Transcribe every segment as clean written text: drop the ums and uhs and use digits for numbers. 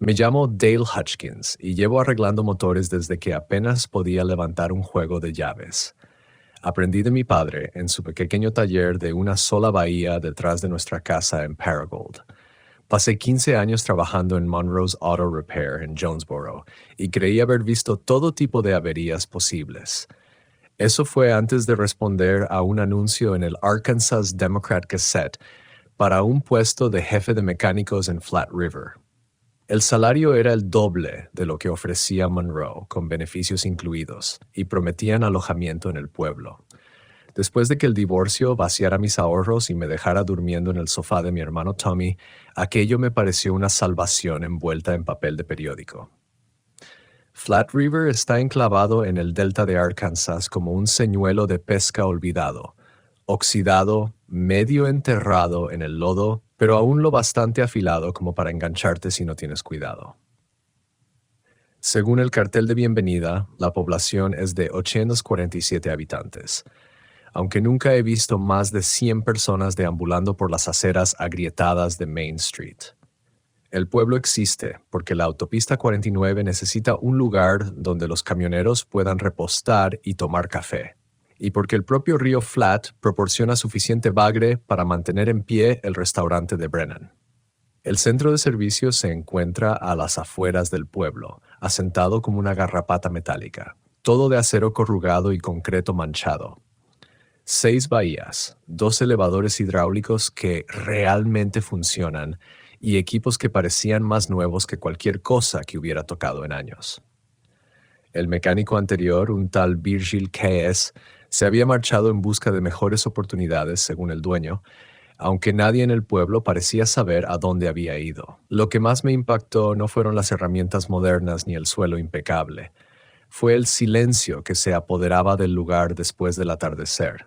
Me llamo Dale Hutchins y llevo arreglando motores desde que apenas podía levantar un juego de llaves. Aprendí de mi padre en su pequeño taller de una sola bahía detrás de nuestra casa en Paragould. Pasé 15 años trabajando en Monroe's Auto Repair en Jonesboro y creí haber visto todo tipo de averías posibles. Eso fue antes de responder a un anuncio en el Arkansas Democrat Gazette para un puesto de jefe de mecánicos en Flat River. El salario era el doble de lo que ofrecía Monroe, con beneficios incluidos, y prometían alojamiento en el pueblo. Después de que el divorcio vaciara mis ahorros y me dejara durmiendo en el sofá de mi hermano Tommy, aquello me pareció una salvación envuelta en papel de periódico. Flat River está enclavado en el delta de Arkansas como un señuelo de pesca olvidado, oxidado, medio enterrado en el lodo, pero aún lo bastante afilado como para engancharte si no tienes cuidado. Según el cartel de bienvenida, la población es de 847 habitantes, aunque nunca he visto más de 100 personas deambulando por las aceras agrietadas de Main Street. El pueblo existe porque la autopista 49 necesita un lugar donde los camioneros puedan repostar y tomar café, y porque el propio río Flat proporciona suficiente bagre para mantener en pie el restaurante de Brennan. El centro de servicios se encuentra a las afueras del pueblo, asentado como una garrapata metálica, todo de acero corrugado y concreto manchado. 6 bahías, 2 elevadores hidráulicos que realmente funcionan y equipos que parecían más nuevos que cualquier cosa que hubiera tocado en años. El mecánico anterior, un tal Virgil K.S., se había marchado en busca de mejores oportunidades, según el dueño, aunque nadie en el pueblo parecía saber a dónde había ido. Lo que más me impactó no fueron las herramientas modernas ni el suelo impecable. Fue el silencio que se apoderaba del lugar después del atardecer.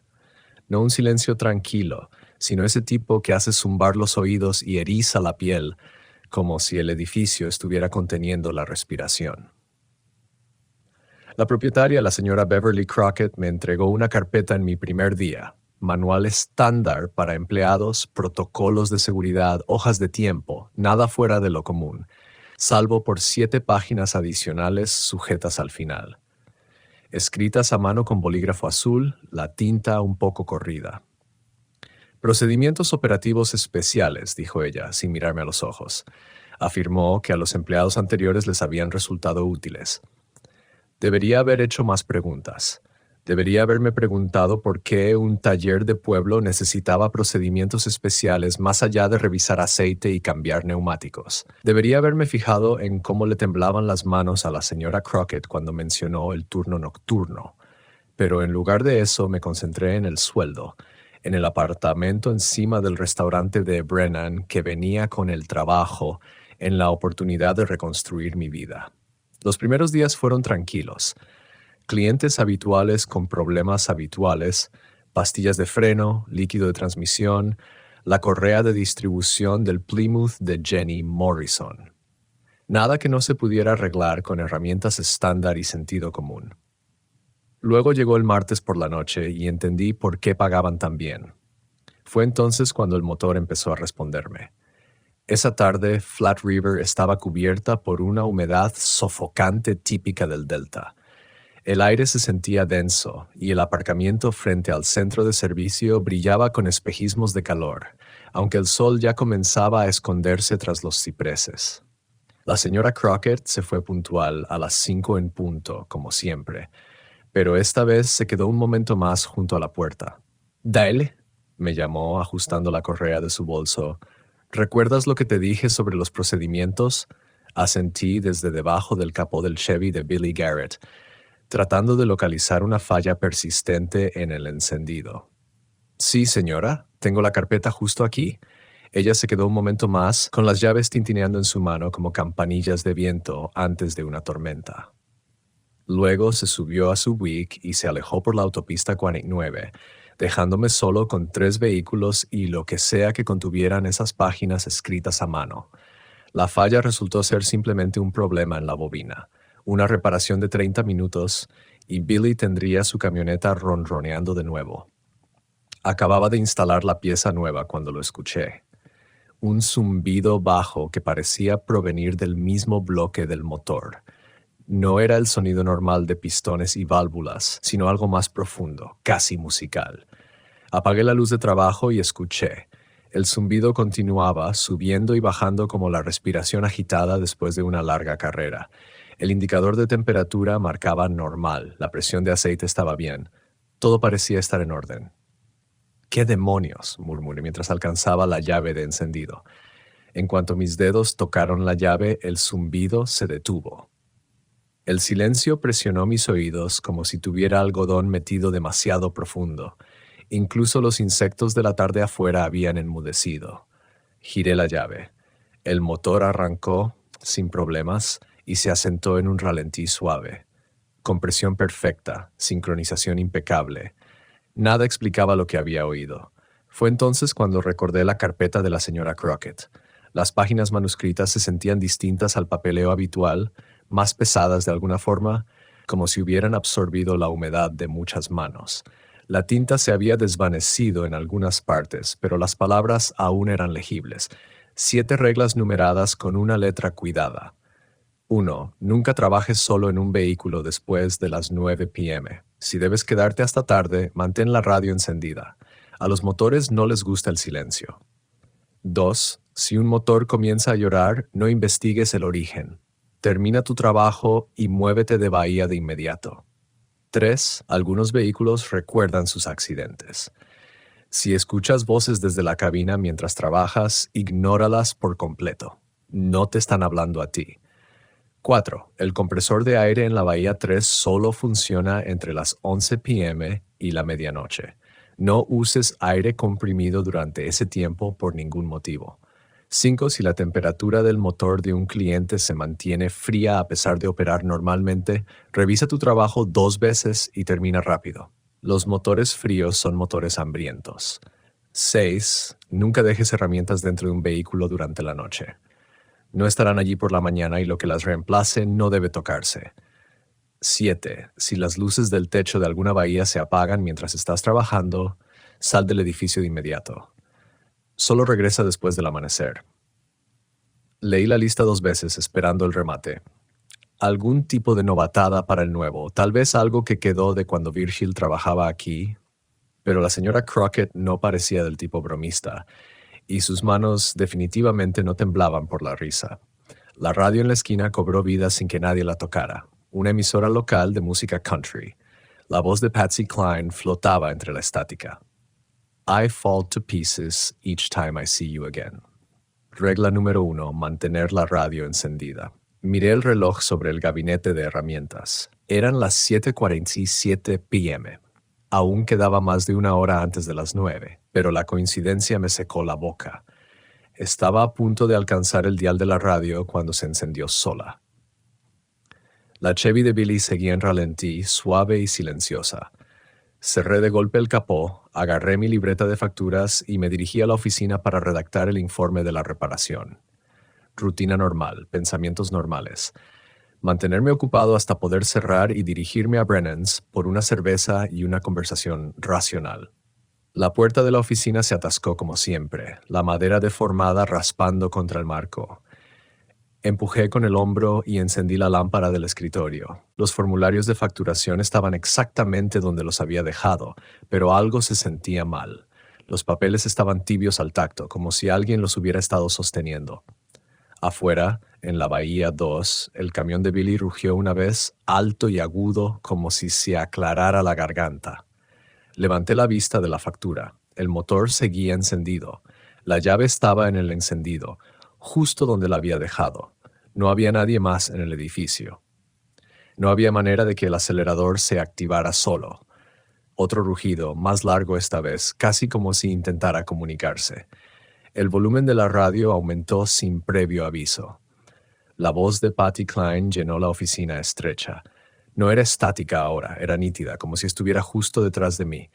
No un silencio tranquilo, sino ese tipo que hace zumbar los oídos y eriza la piel, como si el edificio estuviera conteniendo la respiración. La propietaria, la señora Beverly Crockett, me entregó una carpeta en mi primer día, manual estándar para empleados, protocolos de seguridad, hojas de tiempo, nada fuera de lo común, salvo por 7 páginas adicionales sujetas al final. Escritas a mano con bolígrafo azul, la tinta un poco corrida. Procedimientos operativos especiales, dijo ella, sin mirarme a los ojos. Afirmó que a los empleados anteriores les habían resultado útiles. Debería haber hecho más preguntas. Debería haberme preguntado por qué un taller de pueblo necesitaba procedimientos especiales más allá de revisar aceite y cambiar neumáticos. Debería haberme fijado en cómo le temblaban las manos a la señora Crockett cuando mencionó el turno nocturno. Pero en lugar de eso me concentré en el sueldo, en el apartamento encima del restaurante de Brennan que venía con el trabajo, en la oportunidad de reconstruir mi vida. Los primeros días fueron tranquilos. Clientes habituales con problemas habituales, pastillas de freno, líquido de transmisión, la correa de distribución del Plymouth de Jenny Morrison. Nada que no se pudiera arreglar con herramientas estándar y sentido común. Luego llegó el martes por la noche y entendí por qué pagaban tan bien. Fue entonces cuando el motor empezó a responderme. Esa tarde, Flat River estaba cubierta por una humedad sofocante típica del delta. El aire se sentía denso y el aparcamiento frente al centro de servicio brillaba con espejismos de calor, aunque el sol ya comenzaba a esconderse tras los cipreses. La señora Crockett se fue puntual a las 5 en punto, como siempre, pero esta vez se quedó un momento más junto a la puerta. «Dale», me llamó ajustando la correa de su bolso. «¿Recuerdas lo que te dije sobre los procedimientos?» Asentí desde debajo del capó del Chevy de Billy Garrett, tratando de localizar una falla persistente en el encendido. «Sí, señora, tengo la carpeta justo aquí». Ella se quedó un momento más, con las llaves tintineando en su mano como campanillas de viento antes de una tormenta. Luego se subió a su Buick y se alejó por la autopista 49, dejándome solo con 3 vehículos y lo que sea que contuvieran esas páginas escritas a mano. La falla resultó ser simplemente un problema en la bobina, una reparación de 30 minutos, y Billy tendría su camioneta ronroneando de nuevo. Acababa de instalar la pieza nueva cuando lo escuché. un zumbido bajo que parecía provenir del mismo bloque del motor. No era el sonido normal de pistones y válvulas, sino algo más profundo, casi musical. Apagué la luz de trabajo y escuché. El zumbido continuaba, subiendo y bajando como la respiración agitada después de una larga carrera. El indicador de temperatura marcaba normal, la presión de aceite estaba bien. Todo parecía estar en orden. «¿Qué demonios?», murmuré mientras alcanzaba la llave de encendido. En cuanto mis dedos tocaron la llave, el zumbido se detuvo. El silencio presionó mis oídos como si tuviera algodón metido demasiado profundo. Incluso los insectos de la tarde afuera habían enmudecido. Giré la llave. El motor arrancó, sin problemas, y se asentó en un ralentí suave. Compresión perfecta, sincronización impecable. Nada explicaba lo que había oído. Fue entonces cuando recordé la carpeta de la señora Crockett. Las páginas manuscritas se sentían distintas al papeleo habitual, más pesadas de alguna forma, como si hubieran absorbido la humedad de muchas manos. La tinta se había desvanecido en algunas partes, pero las palabras aún eran legibles. 7 reglas numeradas con una letra cuidada. 1. Nunca trabajes solo en un vehículo después de las 9 p.m. Si debes quedarte hasta tarde, mantén la radio encendida. A los motores no les gusta el silencio. 2. Si un motor comienza a llorar, no investigues el origen. Termina tu trabajo y muévete de bahía de inmediato. 3. Algunos vehículos recuerdan sus accidentes. Si escuchas voces desde la cabina mientras trabajas, ignóralas por completo. No te están hablando a ti. 4. El compresor de aire en la bahía 3 solo funciona entre las 11 p.m. y la medianoche. No uses aire comprimido durante ese tiempo por ningún motivo. 5. Si la temperatura del motor de un cliente se mantiene fría a pesar de operar normalmente, revisa tu trabajo 2 veces y termina rápido. Los motores fríos son motores hambrientos. 6. Nunca dejes herramientas dentro de un vehículo durante la noche. No estarán allí por la mañana y lo que las reemplace no debe tocarse. 7. Si las luces del techo de alguna bahía se apagan mientras estás trabajando, sal del edificio de inmediato. Solo regresa después del amanecer. Leí la lista 2 veces esperando el remate. Algún tipo de novatada para el nuevo, tal vez algo que quedó de cuando Virgil trabajaba aquí, pero la señora Crockett no parecía del tipo bromista, y sus manos definitivamente no temblaban por la risa. La radio en la esquina cobró vida sin que nadie la tocara, una emisora local de música country. La voz de Patsy Cline flotaba entre la estática. I fall to pieces each time I see you again. Regla número 1. Mantener la radio encendida. Miré el reloj sobre el gabinete de herramientas. Eran las 7:47 p.m. Aún quedaba más de una hora antes de las 9, pero la coincidencia me secó la boca. Estaba a punto de alcanzar el dial de la radio cuando se encendió sola. La Chevy de Billy seguía en ralentí, suave y silenciosa. Cerré de golpe el capó, agarré mi libreta de facturas y me dirigí a la oficina para redactar el informe de la reparación. Rutina normal, pensamientos normales. Mantenerme ocupado hasta poder cerrar y dirigirme a Brennan's por una cerveza y una conversación racional. La puerta de la oficina se atascó como siempre, la madera deformada raspando contra el marco. Empujé con el hombro y encendí la lámpara del escritorio. Los formularios de facturación estaban exactamente donde los había dejado, pero algo se sentía mal. Los papeles estaban tibios al tacto, como si alguien los hubiera estado sosteniendo. Afuera, en la bahía 2, el camión de Billy rugió una vez, alto y agudo, como si se aclarara la garganta. Levanté la vista de la factura. El motor seguía encendido. La llave estaba en el encendido, justo donde la había dejado. No había nadie más en el edificio. No había manera de que el acelerador se activara solo. Otro rugido, más largo esta vez, casi como si intentara comunicarse. El volumen de la radio aumentó sin previo aviso. La voz de Patsy Cline llenó la oficina estrecha. No era estática ahora, era nítida, como si estuviera justo detrás de mí.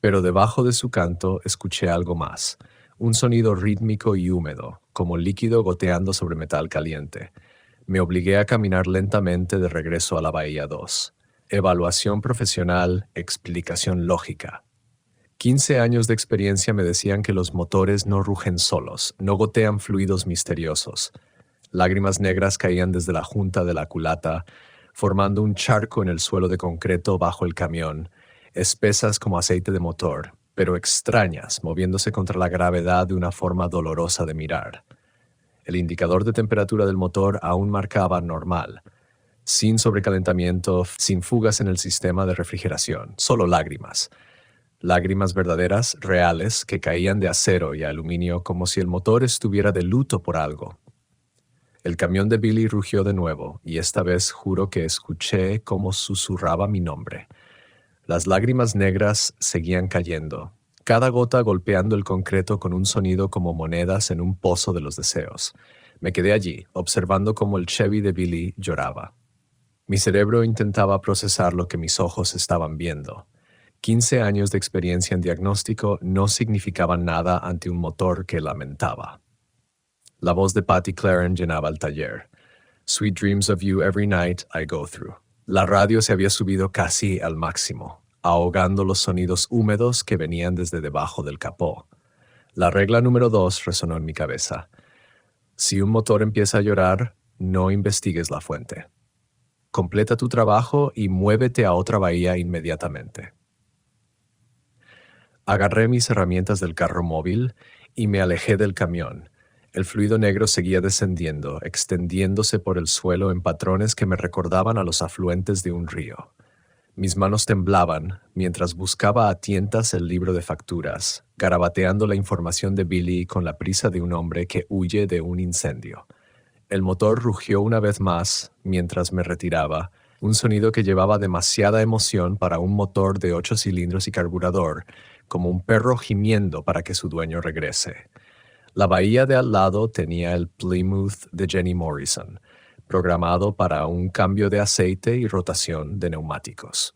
Pero debajo de su canto escuché algo más. Un sonido rítmico y húmedo, como líquido goteando sobre metal caliente. Me obligué a caminar lentamente de regreso a la bahía 2. Evaluación profesional, explicación lógica. 15 años de experiencia me decían que los motores no rugen solos, no gotean fluidos misteriosos. Lágrimas negras caían desde la junta de la culata, formando un charco en el suelo de concreto bajo el camión, espesas como aceite de motor, pero extrañas, moviéndose contra la gravedad de una forma dolorosa de mirar. El indicador de temperatura del motor aún marcaba normal, sin sobrecalentamiento, sin fugas en el sistema de refrigeración, solo lágrimas. Lágrimas verdaderas, reales, que caían de acero y aluminio como si el motor estuviera de luto por algo. El camión de Billy rugió de nuevo, y esta vez juro que escuché cómo susurraba mi nombre. Las lágrimas negras seguían cayendo, cada gota golpeando el concreto con un sonido como monedas en un pozo de los deseos. Me quedé allí, observando cómo el Chevy de Billy lloraba. Mi cerebro intentaba procesar lo que mis ojos estaban viendo. 15 años de experiencia en diagnóstico no significaban nada ante un motor que lamentaba. La voz de Patty Claren llenaba el taller. Sweet dreams of you every night I go through. La radio se había subido casi al máximo, ahogando los sonidos húmedos que venían desde debajo del capó. La regla número 2 resonó en mi cabeza. Si un motor empieza a llorar, no investigues la fuente. Completa tu trabajo y muévete a otra bahía inmediatamente. Agarré mis herramientas del carro móvil y me alejé del camión. El fluido negro seguía descendiendo, extendiéndose por el suelo en patrones que me recordaban a los afluentes de un río. Mis manos temblaban mientras buscaba a tientas el libro de facturas, garabateando la información de Billy con la prisa de un hombre que huye de un incendio. El motor rugió una vez más mientras me retiraba, un sonido que llevaba demasiada emoción para un motor de 8 cilindros y carburador, como un perro gimiendo para que su dueño regrese. La bahía de al lado tenía el Plymouth de Jenny Morrison, programado para un cambio de aceite y rotación de neumáticos.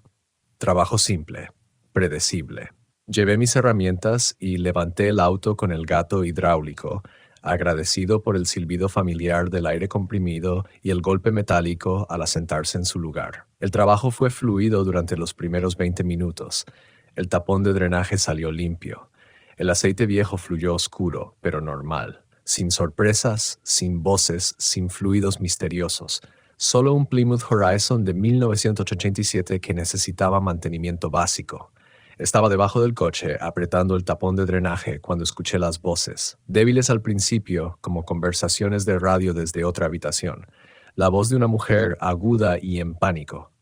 Trabajo simple, predecible. Llevé mis herramientas y levanté el auto con el gato hidráulico, agradecido por el silbido familiar del aire comprimido y el golpe metálico al asentarse en su lugar. El trabajo fue fluido durante los primeros 20 minutos. El tapón de drenaje salió limpio. El aceite viejo fluyó oscuro, pero normal. Sin sorpresas, sin voces, sin fluidos misteriosos. Solo un Plymouth Horizon de 1987 que necesitaba mantenimiento básico. Estaba debajo del coche, apretando el tapón de drenaje cuando escuché las voces, débiles al principio, como conversaciones de radio desde otra habitación. La voz de una mujer aguda y en pánico.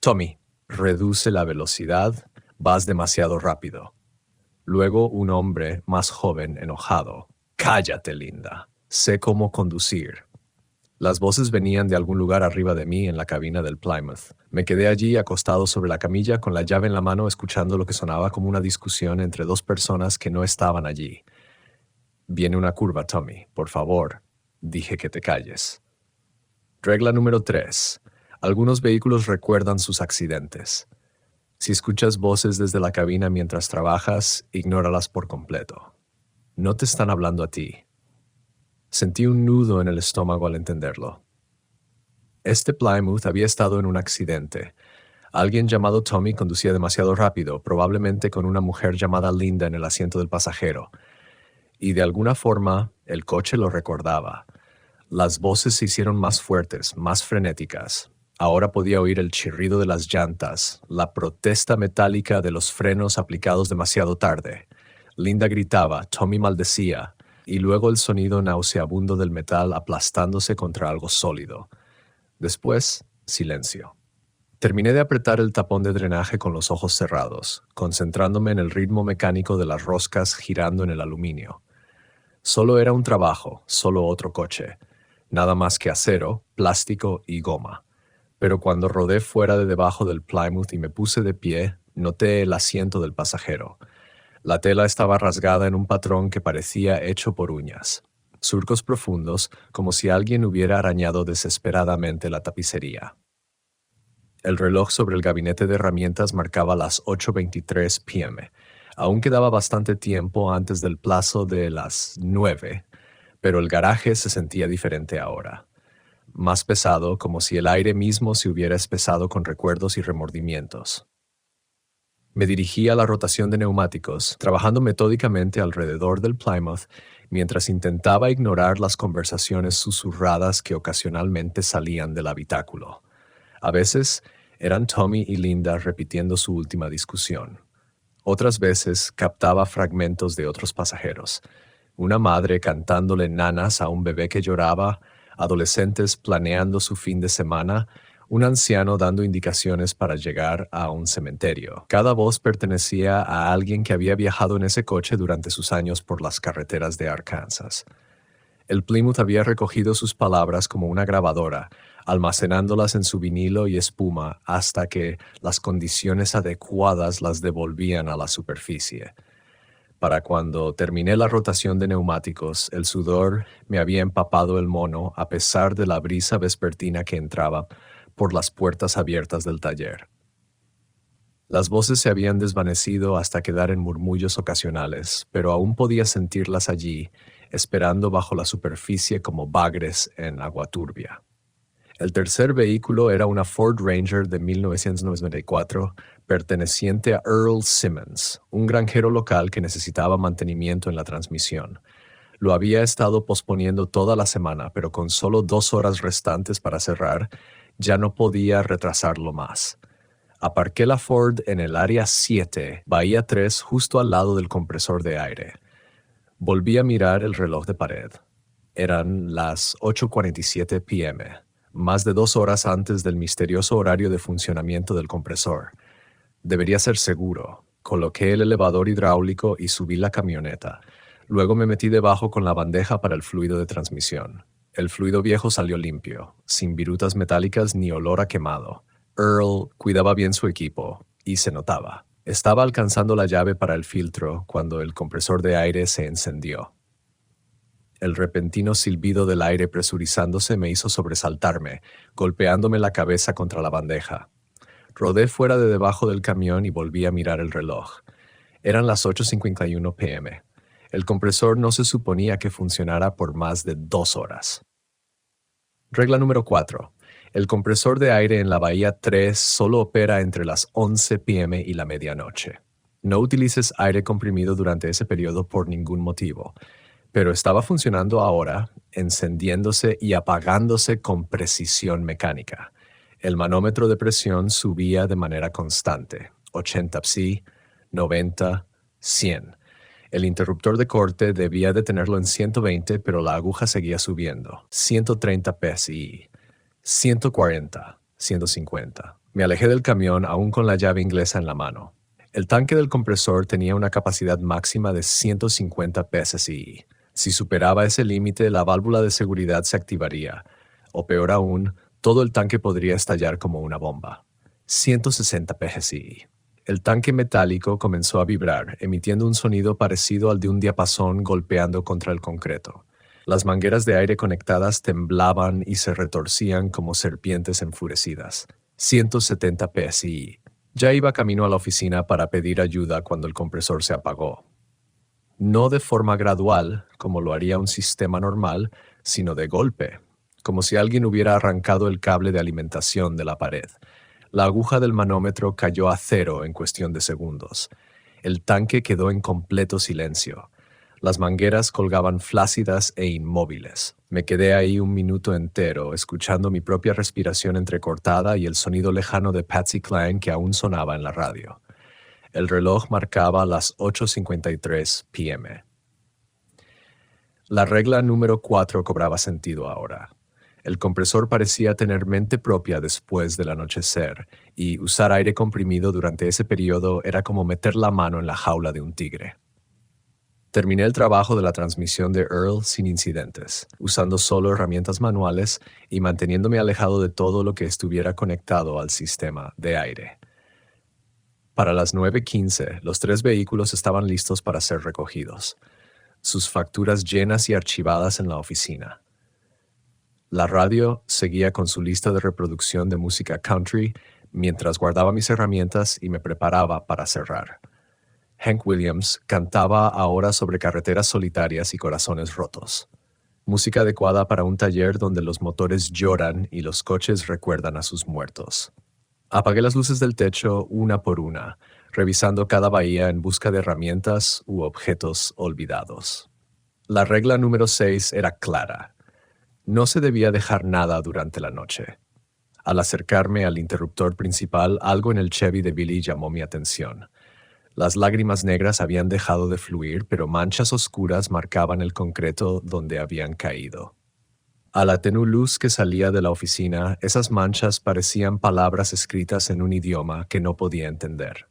«Tommy, reduce la velocidad, vas demasiado rápido». Luego un hombre más joven, enojado. «Cállate, linda. Sé cómo conducir». Las voces venían de algún lugar arriba de mí en la cabina del Plymouth. Me quedé allí acostado sobre la camilla con la llave en la mano escuchando lo que sonaba como una discusión entre dos personas que no estaban allí. «Viene una curva, Tommy. Por favor, dije que te calles». Regla número 3. Algunos vehículos recuerdan sus accidentes. Si escuchas voces desde la cabina mientras trabajas, ignóralas por completo. No te están hablando a ti. Sentí un nudo en el estómago al entenderlo. Este Plymouth había estado en un accidente. Alguien llamado Tommy conducía demasiado rápido, probablemente con una mujer llamada Linda en el asiento del pasajero. Y de alguna forma, el coche lo recordaba. Las voces se hicieron más fuertes, más frenéticas. Ahora podía oír el chirrido de las llantas, la protesta metálica de los frenos aplicados demasiado tarde. Linda gritaba, Tommy maldecía, y luego el sonido nauseabundo del metal aplastándose contra algo sólido. Después, silencio. Terminé de apretar el tapón de drenaje con los ojos cerrados, concentrándome en el ritmo mecánico de las roscas girando en el aluminio. Solo era un trabajo, solo otro coche. Nada más que acero, plástico y goma. Pero cuando rodé fuera de debajo del Plymouth y me puse de pie, noté el asiento del pasajero. La tela estaba rasgada en un patrón que parecía hecho por uñas. Surcos profundos, como si alguien hubiera arañado desesperadamente la tapicería. El reloj sobre el gabinete de herramientas marcaba las 8:23 p.m. Aún quedaba bastante tiempo antes del plazo de las 9, pero el garaje se sentía diferente ahora. Más pesado, como si el aire mismo se hubiera espesado con recuerdos y remordimientos. Me dirigí a la rotación de neumáticos, trabajando metódicamente alrededor del Plymouth, mientras intentaba ignorar las conversaciones susurradas que ocasionalmente salían del habitáculo. A veces eran Tommy y Linda repitiendo su última discusión. Otras veces captaba fragmentos de otros pasajeros. Una madre cantándole nanas a un bebé que lloraba, adolescentes planeando su fin de semana, un anciano dando indicaciones para llegar a un cementerio. Cada voz pertenecía a alguien que había viajado en ese coche durante sus años por las carreteras de Arkansas. El Plymouth había recogido sus palabras como una grabadora, almacenándolas en su vinilo y espuma hasta que las condiciones adecuadas las devolvían a la superficie. Para cuando terminé la rotación de neumáticos, el sudor me había empapado el mono a pesar de la brisa vespertina que entraba por las puertas abiertas del taller. Las voces se habían desvanecido hasta quedar en murmullos ocasionales, pero aún podía sentirlas allí, esperando bajo la superficie como bagres en agua turbia. El tercer vehículo era una Ford Ranger de 1994, perteneciente a Earl Simmons, un granjero local que necesitaba mantenimiento en la transmisión. Lo había estado posponiendo toda la semana, pero con solo 2 horas restantes para cerrar, ya no podía retrasarlo más. Aparqué la Ford en el área 7, Bahía 3, justo al lado del compresor de aire. Volví a mirar el reloj de pared. Eran las 8:47 p.m., más de 2 horas antes del misterioso horario de funcionamiento del compresor. Debería ser seguro. Coloqué el elevador hidráulico y subí la camioneta. Luego me metí debajo con la bandeja para el fluido de transmisión. El fluido viejo salió limpio, sin virutas metálicas ni olor a quemado. Earl cuidaba bien su equipo, y se notaba. Estaba alcanzando la llave para el filtro cuando el compresor de aire se encendió. El repentino silbido del aire presurizándose me hizo sobresaltarme, golpeándome la cabeza contra la bandeja. Rodé fuera de debajo del camión y volví a mirar el reloj. Eran las 8:51 p.m. El compresor no se suponía que funcionara por más de 2 horas. Regla número 4. El compresor de aire en la Bahía 3 solo opera entre las 11 p.m. y la medianoche. No utilices aire comprimido durante ese periodo por ningún motivo, pero estaba funcionando ahora, encendiéndose y apagándose con precisión mecánica. El manómetro de presión subía de manera constante, 80 psi, 90, 100. El interruptor de corte debía de tenerlo en 120, pero la aguja seguía subiendo, 130 psi. 140, 150. Me alejé del camión aún con la llave inglesa en la mano. El tanque del compresor tenía una capacidad máxima de 150 psi. Si superaba ese límite, la válvula de seguridad se activaría, o peor aún, todo el tanque podría estallar como una bomba. 160 psi. El tanque metálico comenzó a vibrar, emitiendo un sonido parecido al de un diapasón golpeando contra el concreto. Las mangueras de aire conectadas temblaban y se retorcían como serpientes enfurecidas. 170 psi. Ya iba camino a la oficina para pedir ayuda cuando el compresor se apagó. No de forma gradual, como lo haría un sistema normal, sino de golpe, como si alguien hubiera arrancado el cable de alimentación de la pared. La aguja del manómetro cayó a 0 en cuestión de segundos. El tanque quedó en completo silencio. Las mangueras colgaban flácidas e inmóviles. Me quedé ahí un minuto entero, escuchando mi propia respiración entrecortada y el sonido lejano de Patsy Cline que aún sonaba en la radio. El reloj marcaba las 8:53 p.m. La regla número 4 cobraba sentido ahora. El compresor parecía tener mente propia después del anochecer, y usar aire comprimido durante ese periodo era como meter la mano en la jaula de un tigre. Terminé el trabajo de la transmisión de Earl sin incidentes, usando solo herramientas manuales y manteniéndome alejado de todo lo que estuviera conectado al sistema de aire. Para las 9:15, los 3 vehículos estaban listos para ser recogidos, sus facturas llenas y archivadas en la oficina. La radio seguía con su lista de reproducción de música country mientras guardaba mis herramientas y me preparaba para cerrar. Hank Williams cantaba ahora sobre carreteras solitarias y corazones rotos. Música adecuada para un taller donde los motores lloran y los coches recuerdan a sus muertos. Apagué las luces del techo una por una, revisando cada bahía en busca de herramientas u objetos olvidados. La regla número 6 era clara. No se debía dejar nada durante la noche. Al acercarme al interruptor principal, algo en el Chevy de Billy llamó mi atención. Las lágrimas negras habían dejado de fluir, pero manchas oscuras marcaban el concreto donde habían caído. A la tenue luz que salía de la oficina, esas manchas parecían palabras escritas en un idioma que no podía entender.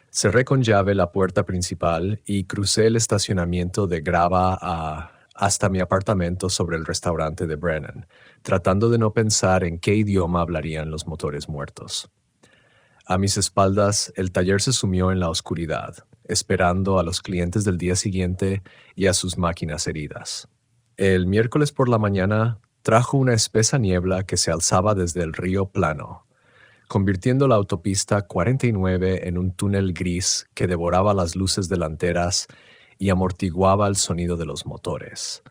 Cerré con llave la puerta principal y crucé el estacionamiento de grava hasta mi apartamento sobre el restaurante de Brennan, tratando de no pensar en qué idioma hablarían los motores muertos. A mis espaldas, el taller se sumió en la oscuridad, esperando a los clientes del día siguiente y a sus máquinas heridas. El miércoles por la mañana trajo una espesa niebla que se alzaba desde el río Plano, convirtiendo la autopista 49 en un túnel gris que devoraba las luces delanteras y amortiguaba el sonido de los motores.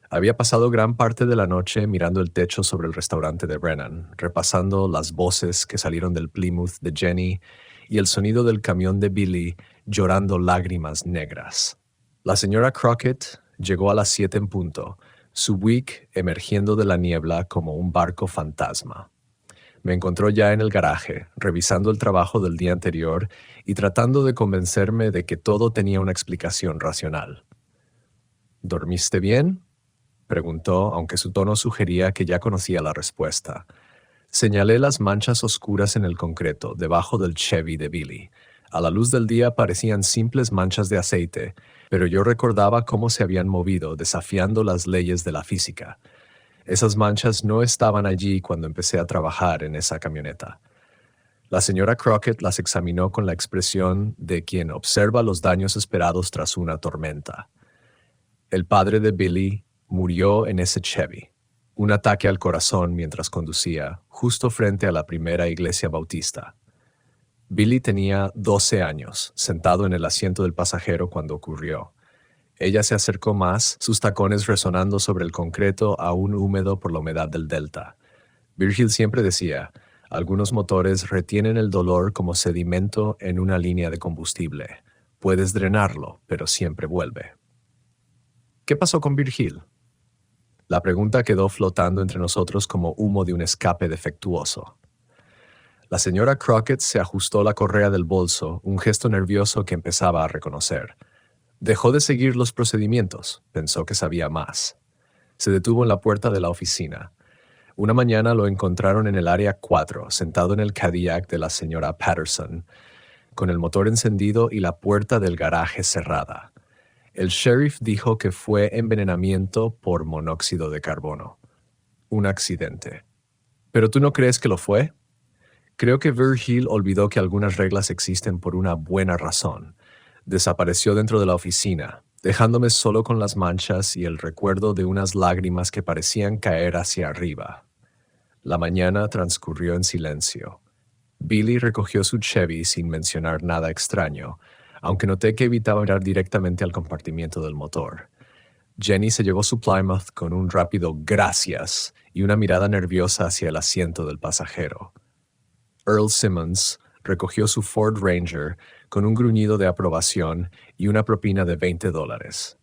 Había pasado gran parte de la noche mirando el techo sobre el restaurante de Brennan, repasando las voces que salieron del Plymouth de Jenny y el sonido del camión de Billy llorando lágrimas negras. La señora Crockett llegó a las 7 en punto, su Buick emergiendo de la niebla como un barco fantasma. Me encontró ya en el garaje, revisando el trabajo del día anterior y tratando de convencerme de que todo tenía una explicación racional. ¿Dormiste bien?, preguntó, aunque su tono sugería que ya conocía la respuesta. Señalé las manchas oscuras en el concreto, debajo del Chevy de Billy. A la luz del día parecían simples manchas de aceite, pero yo recordaba cómo se habían movido, desafiando las leyes de la física. Esas manchas no estaban allí cuando empecé a trabajar en esa camioneta. La señora Crockett las examinó con la expresión de quien observa los daños esperados tras una tormenta. El padre de Billy murió en ese Chevy. Un ataque al corazón mientras conducía, justo frente a la primera iglesia bautista. Billy tenía 12 años, sentado en el asiento del pasajero cuando ocurrió. Ella se acercó más, sus tacones resonando sobre el concreto aún húmedo por la humedad del delta. Virgil siempre decía, algunos motores retienen el dolor como sedimento en una línea de combustible. Puedes drenarlo, pero siempre vuelve. ¿Qué pasó con Virgil? La pregunta quedó flotando entre nosotros como humo de un escape defectuoso. La señora Crockett se ajustó la correa del bolso, un gesto nervioso que empezaba a reconocer. Dejó de seguir los procedimientos, pensó que sabía más. Se detuvo en la puerta de la oficina. Una mañana lo encontraron en el área 4, sentado en el Cadillac de la señora Patterson, con el motor encendido y la puerta del garaje cerrada. El sheriff dijo que fue envenenamiento por monóxido de carbono. Un accidente. ¿Pero tú no crees que lo fue? Creo que Virgil olvidó que algunas reglas existen por una buena razón. Desapareció dentro de la oficina, dejándome solo con las manchas y el recuerdo de unas lágrimas que parecían caer hacia arriba. La mañana transcurrió en silencio. Billy recogió su Chevy sin mencionar nada extraño, aunque noté que evitaba mirar directamente al compartimiento del motor. Jenny se llevó su Plymouth con un rápido «gracias» y una mirada nerviosa hacia el asiento del pasajero. Earl Simmons recogió su Ford Ranger con un gruñido de aprobación y una propina de $20.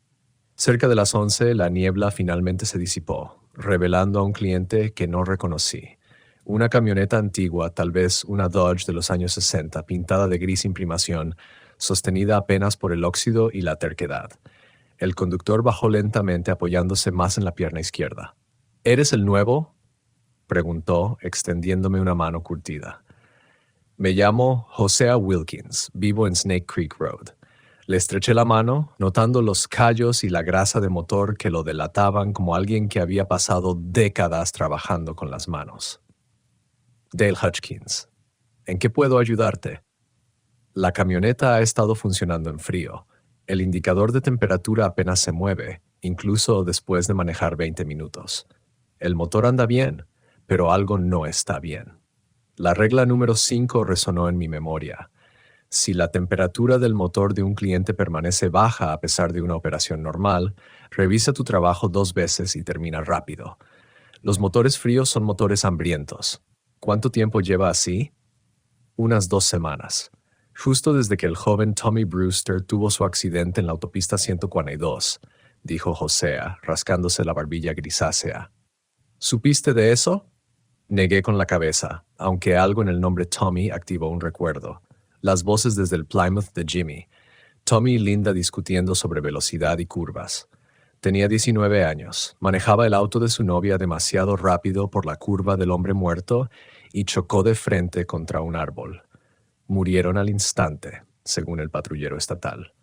Cerca de las 11, la niebla finalmente se disipó, revelando a un cliente que no reconocí. Una camioneta antigua, tal vez una Dodge de los años 60, pintada de gris imprimación, sostenida apenas por el óxido y la terquedad. El conductor bajó lentamente apoyándose más en la pierna izquierda. ¿Eres el nuevo?, preguntó, extendiéndome una mano curtida. Me llamo Hosea Wilkins, vivo en Snake Creek Road. Le estreché la mano, notando los callos y la grasa de motor que lo delataban como alguien que había pasado décadas trabajando con las manos. Dale Hutchins. ¿En qué puedo ayudarte? La camioneta ha estado funcionando en frío. El indicador de temperatura apenas se mueve, incluso después de manejar 20 minutos. El motor anda bien, pero algo no está bien. La regla número 5 resonó en mi memoria. Si la temperatura del motor de un cliente permanece baja a pesar de una operación normal, revisa tu trabajo 2 veces y termina rápido. Los motores fríos son motores hambrientos. ¿Cuánto tiempo lleva así? Unas 2 semanas. Justo desde que el joven Tommy Brewster tuvo su accidente en la autopista 142, dijo Hosea, rascándose la barbilla grisácea. ¿Supiste de eso? Negué con la cabeza, aunque algo en el nombre Tommy activó un recuerdo. Las voces desde el Plymouth de Jimmy. Tommy y Linda discutiendo sobre velocidad y curvas. Tenía 19 años, manejaba el auto de su novia demasiado rápido por la curva del hombre muerto y chocó de frente contra un árbol. Murieron al instante, según el patrullero estatal.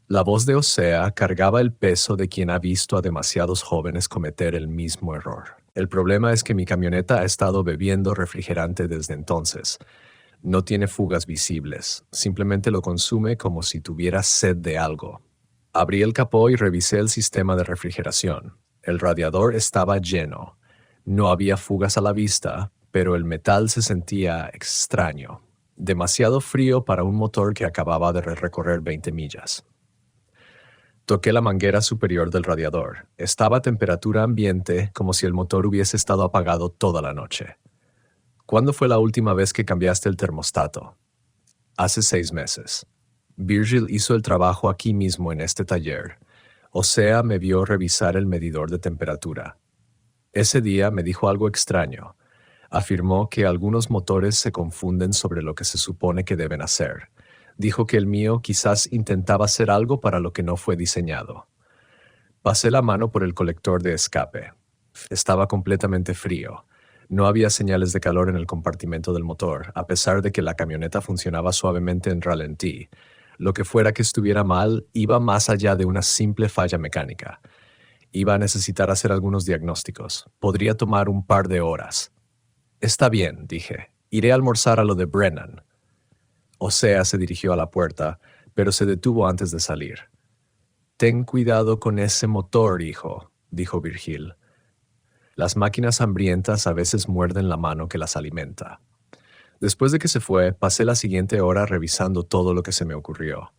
La voz de Hosea cargaba el peso de quien ha visto a demasiados jóvenes cometer el mismo error. El problema es que mi camioneta ha estado bebiendo refrigerante desde entonces. No tiene fugas visibles, simplemente lo consume como si tuviera sed de algo. Abrí el capó y revisé el sistema de refrigeración. El radiador estaba lleno. No había fugas a la vista, pero el metal se sentía extraño. Demasiado frío para un motor que acababa de recorrer 20 millas. Toqué la manguera superior del radiador. Estaba a temperatura ambiente, como si el motor hubiese estado apagado toda la noche. ¿Cuándo fue la última vez que cambiaste el termostato? Hace 6 meses. Virgil hizo el trabajo aquí mismo en este taller. Hosea me vio revisar el medidor de temperatura. Ese día me dijo algo extraño. Afirmó que algunos motores se confunden sobre lo que se supone que deben hacer. Dijo que el mío quizás intentaba hacer algo para lo que no fue diseñado. Pasé la mano por el colector de escape. Estaba completamente frío. No había señales de calor en el compartimento del motor, a pesar de que la camioneta funcionaba suavemente en ralentí. Lo que fuera que estuviera mal iba más allá de una simple falla mecánica. Iba a necesitar hacer algunos diagnósticos. Podría tomar un par de horas. Está bien, dije. Iré a almorzar a lo de Brennan. Hosea se dirigió a la puerta, pero se detuvo antes de salir. Ten cuidado con ese motor, hijo, dijo Virgil. Las máquinas hambrientas a veces muerden la mano que las alimenta. Después de que se fue, pasé la siguiente hora revisando todo lo que se me ocurrió.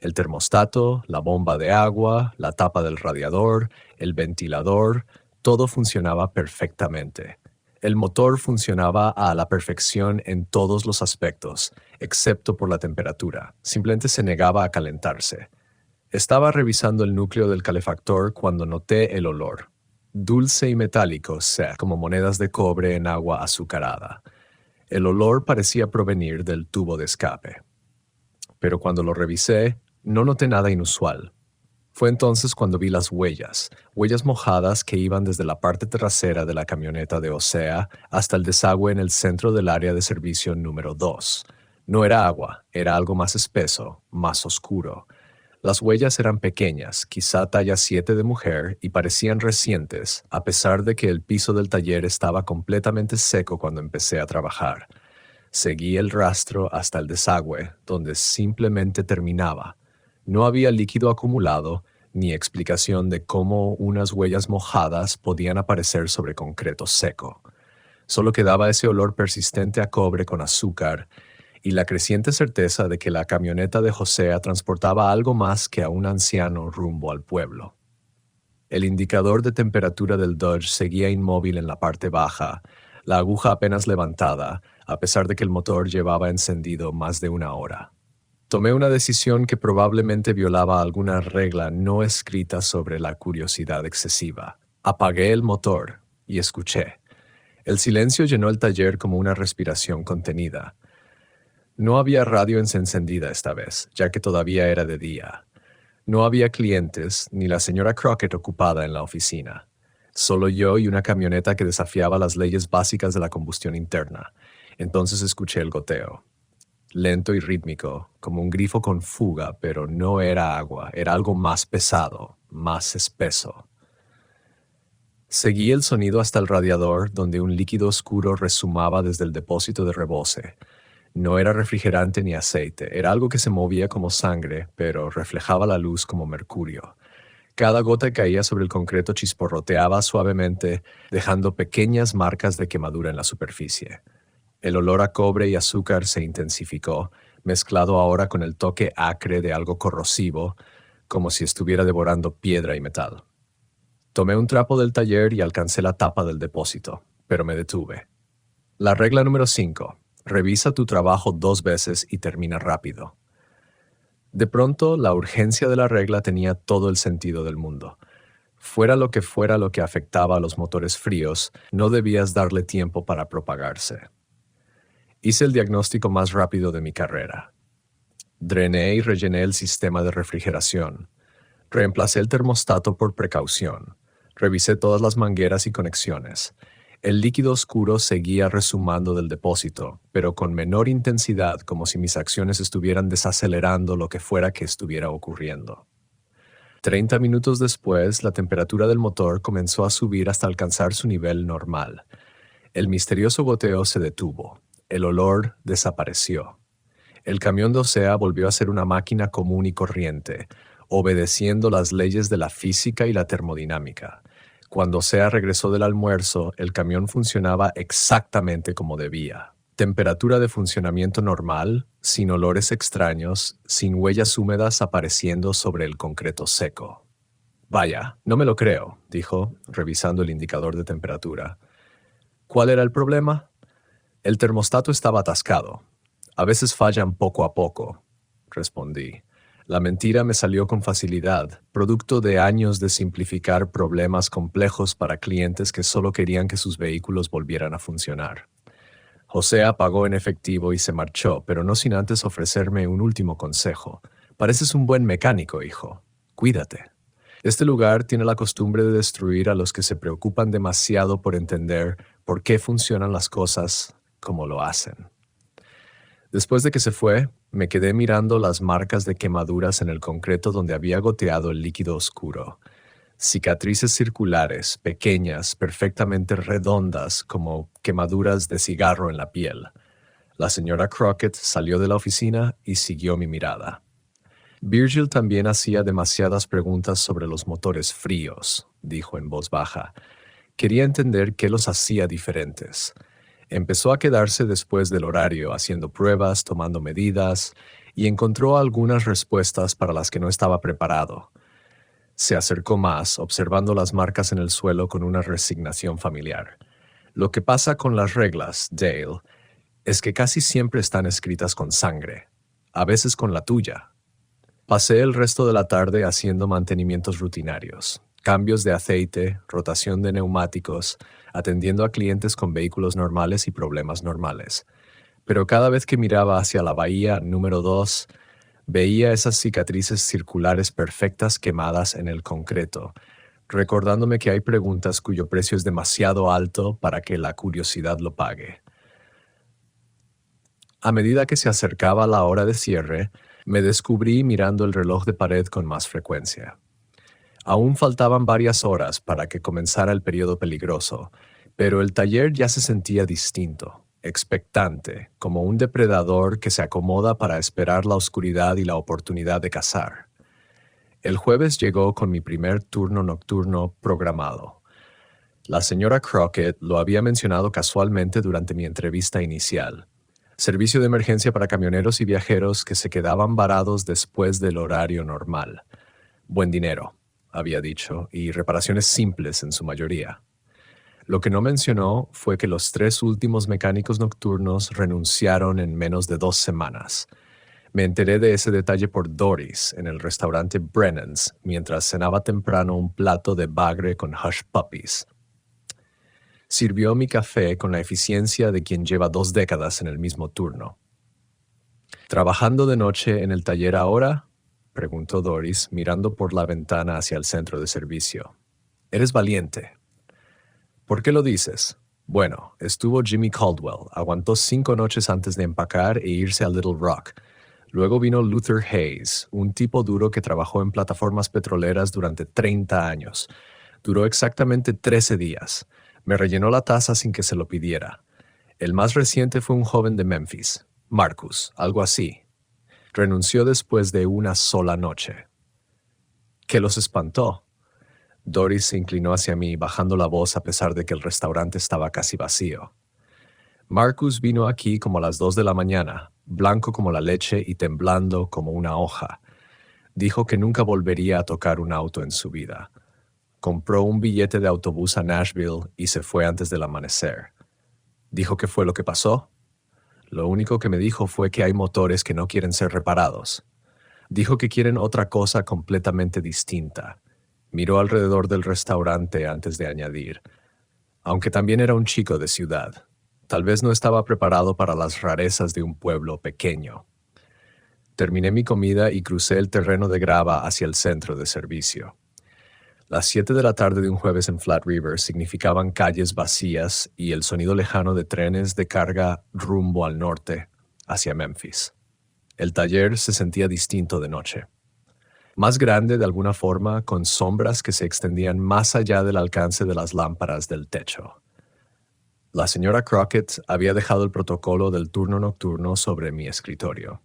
El termostato, la bomba de agua, la tapa del radiador, el ventilador, todo funcionaba perfectamente. El motor funcionaba a la perfección en todos los aspectos, excepto por la temperatura. Simplemente se negaba a calentarse. Estaba revisando el núcleo del calefactor cuando noté el olor. Dulce y metálico, como monedas de cobre en agua azucarada. El olor parecía provenir del tubo de escape. Pero cuando lo revisé, no noté nada inusual. Fue entonces cuando vi las huellas mojadas que iban desde la parte trasera de la camioneta de Hosea hasta el desagüe en el centro del área de servicio número 2. No era agua, era algo más espeso, más oscuro. Las huellas eran pequeñas, quizá talla 7 de mujer, y parecían recientes, a pesar de que el piso del taller estaba completamente seco cuando empecé a trabajar. Seguí el rastro hasta el desagüe, donde simplemente terminaba. No había líquido acumulado, ni explicación de cómo unas huellas mojadas podían aparecer sobre concreto seco. Solo quedaba ese olor persistente a cobre con azúcar y la creciente certeza de que la camioneta de Hosea transportaba algo más que a un anciano rumbo al pueblo. El indicador de temperatura del Dodge seguía inmóvil en la parte baja, la aguja apenas levantada, a pesar de que el motor llevaba encendido más de una hora. Tomé una decisión que probablemente violaba alguna regla no escrita sobre la curiosidad excesiva. Apagué el motor y escuché. El silencio llenó el taller como una respiración contenida. No había radio encendida esta vez, ya que todavía era de día. No había clientes, ni la señora Crockett ocupada en la oficina. Solo yo y una camioneta que desafiaba las leyes básicas de la combustión interna. Entonces escuché el goteo. Lento y rítmico, como un grifo con fuga, pero no era agua, era algo más pesado, más espeso. Seguí el sonido hasta el radiador, donde un líquido oscuro resumaba desde el depósito de rebose. No era refrigerante ni aceite, era algo que se movía como sangre, pero reflejaba la luz como mercurio. Cada gota que caía sobre el concreto chisporroteaba suavemente, dejando pequeñas marcas de quemadura en la superficie. El olor a cobre y azúcar se intensificó, mezclado ahora con el toque acre de algo corrosivo, como si estuviera devorando piedra y metal. Tomé un trapo del taller y alcancé la tapa del depósito, pero me detuve. La regla número 5. Revisa tu trabajo 2 veces y termina rápido. De pronto, la urgencia de la regla tenía todo el sentido del mundo. Fuera lo que afectaba a los motores fríos, no debías darle tiempo para propagarse. Hice el diagnóstico más rápido de mi carrera. Drené y rellené el sistema de refrigeración. Reemplacé el termostato por precaución. Revisé todas las mangueras y conexiones. El líquido oscuro seguía resumando del depósito, pero con menor intensidad, como si mis acciones estuvieran desacelerando lo que fuera que estuviera ocurriendo. 30 minutos después, la temperatura del motor comenzó a subir hasta alcanzar su nivel normal. El misterioso goteo se detuvo. El olor desapareció. El camión de Osea volvió a ser una máquina común y corriente, obedeciendo las leyes de la física y la termodinámica. Cuando Osea regresó del almuerzo, el camión funcionaba exactamente como debía. Temperatura de funcionamiento normal, sin olores extraños, sin huellas húmedas apareciendo sobre el concreto seco. «Vaya, no me lo creo», dijo, revisando el indicador de temperatura. «¿Cuál era el problema?» «El termostato estaba atascado. A veces fallan poco a poco», respondí. La mentira me salió con facilidad, producto de años de simplificar problemas complejos para clientes que solo querían que sus vehículos volvieran a funcionar. Osea pagó en efectivo y se marchó, pero no sin antes ofrecerme un último consejo. «Pareces un buen mecánico, hijo. Cuídate. Este lugar tiene la costumbre de destruir a los que se preocupan demasiado por entender por qué funcionan las cosas como lo hacen». Después de que se fue, me quedé mirando las marcas de quemaduras en el concreto donde había goteado el líquido oscuro. Cicatrices circulares, pequeñas, perfectamente redondas, como quemaduras de cigarro en la piel. La señora Crockett salió de la oficina y siguió mi mirada. Virgil también hacía demasiadas preguntas sobre los motores fríos, dijo en voz baja. Quería entender qué los hacía diferentes. Empezó a quedarse después del horario, haciendo pruebas, tomando medidas, y encontró algunas respuestas para las que no estaba preparado. Se acercó más, observando las marcas en el suelo con una resignación familiar. Lo que pasa con las reglas, Dale, es que casi siempre están escritas con sangre, a veces con la tuya. Pasé el resto de la tarde haciendo mantenimientos rutinarios, cambios de aceite, rotación de neumáticos, atendiendo a clientes con vehículos normales y problemas normales. Pero cada vez que miraba hacia la bahía número 2, veía esas cicatrices circulares perfectas quemadas en el concreto, recordándome que hay preguntas cuyo precio es demasiado alto para que la curiosidad lo pague. A medida que se acercaba la hora de cierre, me descubrí mirando el reloj de pared con más frecuencia. Aún faltaban varias horas para que comenzara el periodo peligroso, pero el taller ya se sentía distinto, expectante, como un depredador que se acomoda para esperar la oscuridad y la oportunidad de cazar. El jueves llegó con mi primer turno nocturno programado. La señora Crockett lo había mencionado casualmente durante mi entrevista inicial. Servicio de emergencia para camioneros y viajeros que se quedaban varados después del horario normal. Buen dinero, había dicho, y reparaciones simples en su mayoría. Lo que no mencionó fue que los 3 últimos mecánicos nocturnos renunciaron en menos de 2 semanas. Me enteré de ese detalle por Doris en el restaurante Brennan's mientras cenaba temprano un plato de bagre con hush puppies. Sirvió mi café con la eficiencia de quien lleva 2 décadas en el mismo turno. ¿Trabajando de noche en el taller ahora?, preguntó Doris, mirando por la ventana hacia el centro de servicio. Eres valiente. ¿Por qué lo dices? Bueno, estuvo Jimmy Caldwell, aguantó 5 noches antes de empacar e irse a Little Rock. Luego vino Luther Hayes, un tipo duro que trabajó en plataformas petroleras durante 30 años. Duró exactamente 13 días. Me rellenó la taza sin que se lo pidiera. El más reciente fue un joven de Memphis, Marcus, algo así. Renunció después de una sola noche. ¿Qué los espantó? Doris se inclinó hacia mí, bajando la voz a pesar de que el restaurante estaba casi vacío. Marcus vino aquí como a las 2 de la mañana, blanco como la leche y temblando como una hoja. Dijo que nunca volvería a tocar un auto en su vida. Compró un billete de autobús a Nashville y se fue antes del amanecer. ¿Dijo qué fue lo que pasó? Lo único que me dijo fue que hay motores que no quieren ser reparados. Dijo que quieren otra cosa completamente distinta. Miró alrededor del restaurante antes de añadir, aunque también era un chico de ciudad. Tal vez no estaba preparado para las rarezas de un pueblo pequeño. Terminé mi comida y crucé el terreno de grava hacia el centro de servicio. Las 7 de la tarde de un jueves en Flat River significaban calles vacías y el sonido lejano de trenes de carga rumbo al norte, hacia Memphis. El taller se sentía distinto de noche. Más grande de alguna forma, con sombras que se extendían más allá del alcance de las lámparas del techo. La señora Crockett había dejado el protocolo del turno nocturno sobre mi escritorio.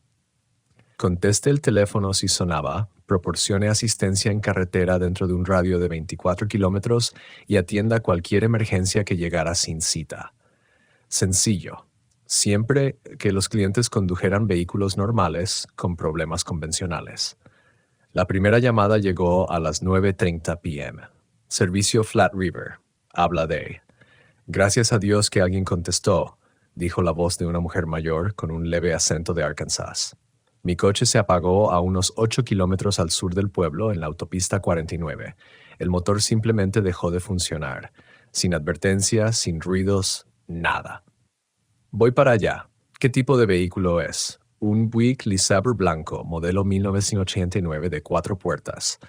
Conteste el teléfono si sonaba, proporcione asistencia en carretera dentro de un radio de 24 kilómetros y atienda cualquier emergencia que llegara sin cita. Sencillo, siempre que los clientes condujeran vehículos normales con problemas convencionales. La primera llamada llegó a las 9:30 p.m. Servicio Flat River. Habla de... Gracias a Dios que alguien contestó, dijo la voz de una mujer mayor con un leve acento de Arkansas. Mi coche se apagó a unos 8 kilómetros al sur del pueblo en la autopista 49. El motor simplemente dejó de funcionar. Sin advertencia, sin ruidos, nada. Voy para allá. ¿Qué tipo de vehículo es? Un Buick LeSabre blanco, modelo 1989 de 4 puertas.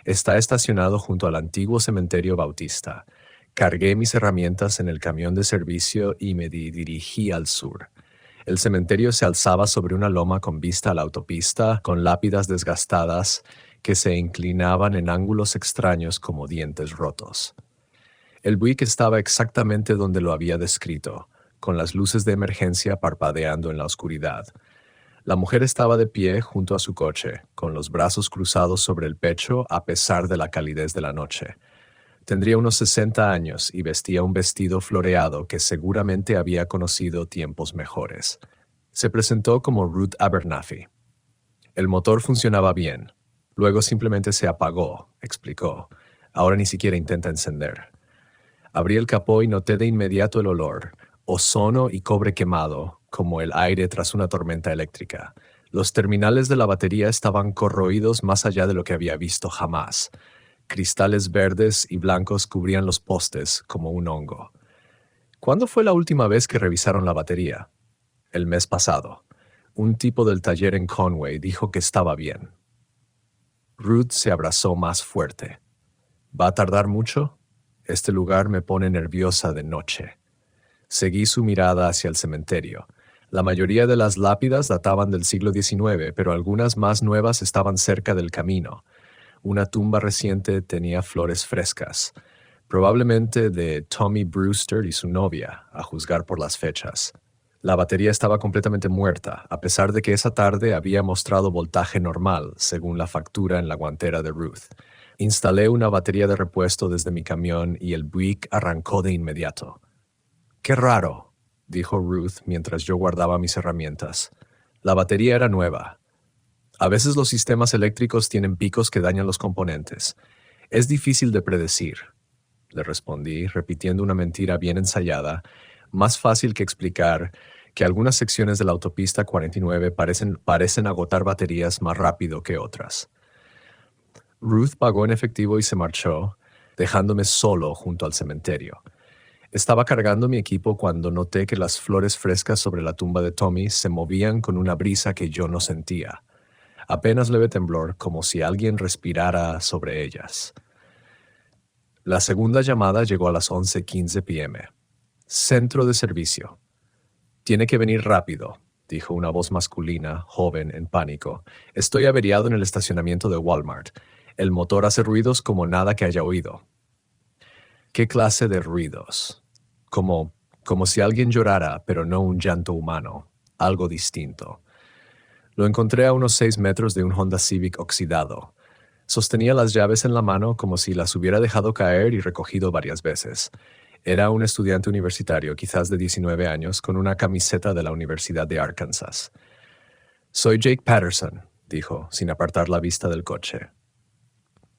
Está estacionado junto al antiguo cementerio Bautista. Cargué mis herramientas en el camión de servicio y me dirigí al sur. El cementerio se alzaba sobre una loma con vista a la autopista, con lápidas desgastadas que se inclinaban en ángulos extraños como dientes rotos. El Buick estaba exactamente donde lo había descrito, con las luces de emergencia parpadeando en la oscuridad. La mujer estaba de pie junto a su coche, con los brazos cruzados sobre el pecho a pesar de la calidez de la noche. Tendría unos 60 años y vestía un vestido floreado que seguramente había conocido tiempos mejores. Se presentó como Ruth Abernathy. El motor funcionaba bien. Luego simplemente se apagó, explicó. Ahora ni siquiera intenta encender. Abrí el capó y noté de inmediato el olor, ozono y cobre quemado, como el aire tras una tormenta eléctrica. Los terminales de la batería estaban corroídos más allá de lo que había visto jamás. Cristales verdes y blancos cubrían los postes como un hongo. ¿Cuándo fue la última vez que revisaron la batería? El mes pasado. Un tipo del taller en Conway dijo que estaba bien. Ruth se abrazó más fuerte. ¿Va a tardar mucho? Este lugar me pone nerviosa de noche. Seguí su mirada hacia el cementerio. La mayoría de las lápidas databan del siglo XIX, pero algunas más nuevas estaban cerca del camino. Una tumba reciente tenía flores frescas, probablemente de Tommy Brewster y su novia, a juzgar por las fechas. La batería estaba completamente muerta, a pesar de que esa tarde había mostrado voltaje normal, según la factura en la guantera de Ruth. Instalé una batería de repuesto desde mi camión y el Buick arrancó de inmediato. «Qué raro», dijo Ruth mientras yo guardaba mis herramientas. La batería era nueva. A veces los sistemas eléctricos tienen picos que dañan los componentes. Es difícil de predecir, le respondí, repitiendo una mentira bien ensayada, más fácil que explicar que algunas secciones de la autopista 49 parecen agotar baterías más rápido que otras. Ruth pagó en efectivo y se marchó, dejándome solo junto al cementerio. Estaba cargando mi equipo cuando noté que las flores frescas sobre la tumba de Tommy se movían con una brisa que yo no sentía. Apenas leve temblor, como si alguien respirara sobre ellas. La segunda llamada llegó a las 11:15 p.m. Centro de servicio. «Tiene que venir rápido», dijo una voz masculina, joven, en pánico. «Estoy averiado en el estacionamiento de Walmart. El motor hace ruidos como nada que haya oído». ¿Qué clase de ruidos? Como si alguien llorara, pero no un llanto humano. Algo distinto. Lo encontré a unos 6 metros de un Honda Civic oxidado. Sostenía las llaves en la mano como si las hubiera dejado caer y recogido varias veces. Era un estudiante universitario, quizás de 19 años, con una camiseta de la Universidad de Arkansas. «Soy Jake Patterson», dijo, sin apartar la vista del coche.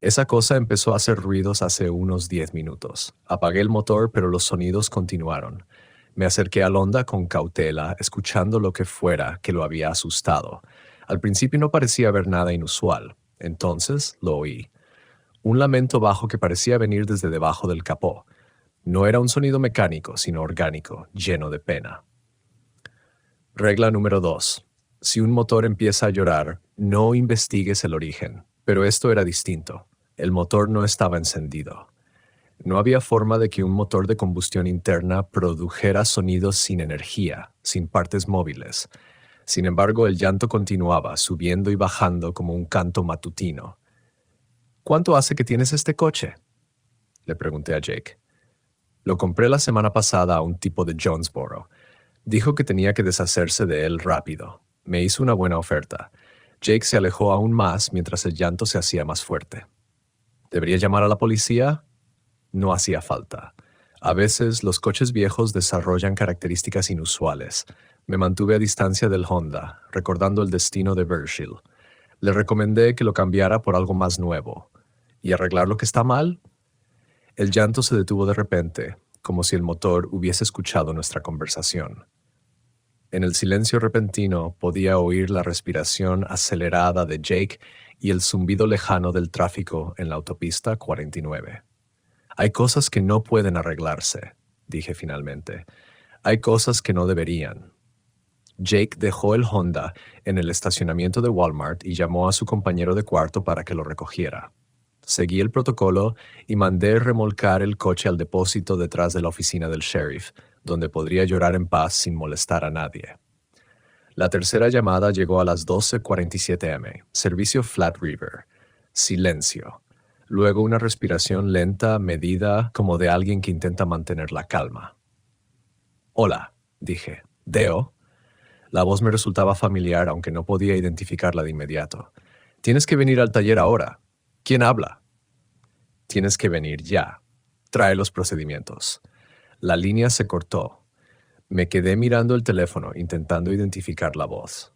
Esa cosa empezó a hacer ruidos hace unos 10 minutos. Apagué el motor, pero los sonidos continuaron. Me acerqué al Honda con cautela, escuchando lo que fuera que lo había asustado. Al principio no parecía haber nada inusual. Entonces lo oí. Un lamento bajo que parecía venir desde debajo del capó. No era un sonido mecánico, sino orgánico, lleno de pena. Regla número 2. Si un motor empieza a llorar, no investigues el origen. Pero esto era distinto. El motor no estaba encendido. No había forma de que un motor de combustión interna produjera sonidos sin energía, sin partes móviles. Sin embargo, el llanto continuaba, subiendo y bajando como un canto matutino. ¿Cuánto hace que tienes este coche?, le pregunté a Jake. Lo compré la semana pasada a un tipo de Jonesboro. Dijo que tenía que deshacerse de él rápido. Me hizo una buena oferta. Jake se alejó aún más mientras el llanto se hacía más fuerte. ¿Debería llamar a la policía? No hacía falta. A veces los coches viejos desarrollan características inusuales. Me mantuve a distancia del Honda, recordando el destino de Virgil. Le recomendé que lo cambiara por algo más nuevo. ¿Y arreglar lo que está mal? El llanto se detuvo de repente, como si el motor hubiese escuchado nuestra conversación. En el silencio repentino podía oír la respiración acelerada de Jake y el zumbido lejano del tráfico en la autopista 49. Hay cosas que no pueden arreglarse, dije finalmente. Hay cosas que no deberían. Jake dejó el Honda en el estacionamiento de Walmart y llamó a su compañero de cuarto para que lo recogiera. Seguí el protocolo y mandé remolcar el coche al depósito detrás de la oficina del sheriff, donde podría llorar en paz sin molestar a nadie. La tercera llamada llegó a las 12:47 am. Servicio Flat River. Silencio. Luego una respiración lenta, medida, como de alguien que intenta mantener la calma. «Hola», dije. «Deo». La voz me resultaba familiar, aunque no podía identificarla de inmediato. «Tienes que venir al taller ahora». «¿Quién habla?» «Tienes que venir ya. Trae los procedimientos». La línea se cortó. Me quedé mirando el teléfono, intentando identificar la voz.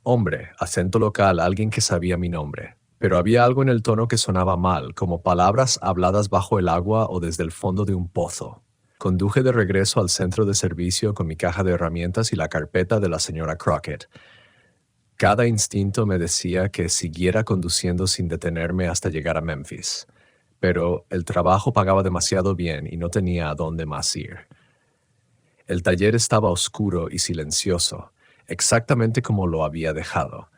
Hombre, acento local, alguien que sabía mi nombre. Pero había algo en el tono que sonaba mal, como palabras habladas bajo el agua o desde el fondo de un pozo. Conduje de regreso al centro de servicio con mi caja de herramientas y la carpeta de la señora Crockett. Cada instinto me decía que siguiera conduciendo sin detenerme hasta llegar a Memphis. Pero el trabajo pagaba demasiado bien y no tenía a dónde más ir. El taller estaba oscuro y silencioso, exactamente como lo había dejado.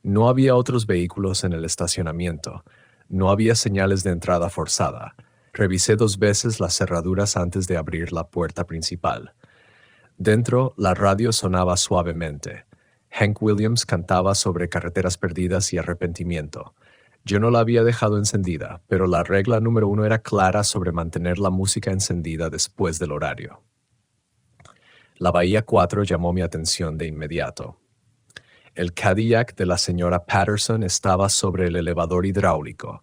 No había otros vehículos en el estacionamiento. No había señales de entrada forzada. Revisé 2 veces las cerraduras antes de abrir la puerta principal. Dentro, la radio sonaba suavemente. Hank Williams cantaba sobre carreteras perdidas y arrepentimiento. Yo no la había dejado encendida, pero la regla número 1 era clara sobre mantener la música encendida después del horario. La Bahía 4 llamó mi atención de inmediato. El Cadillac de la señora Patterson estaba sobre el elevador hidráulico,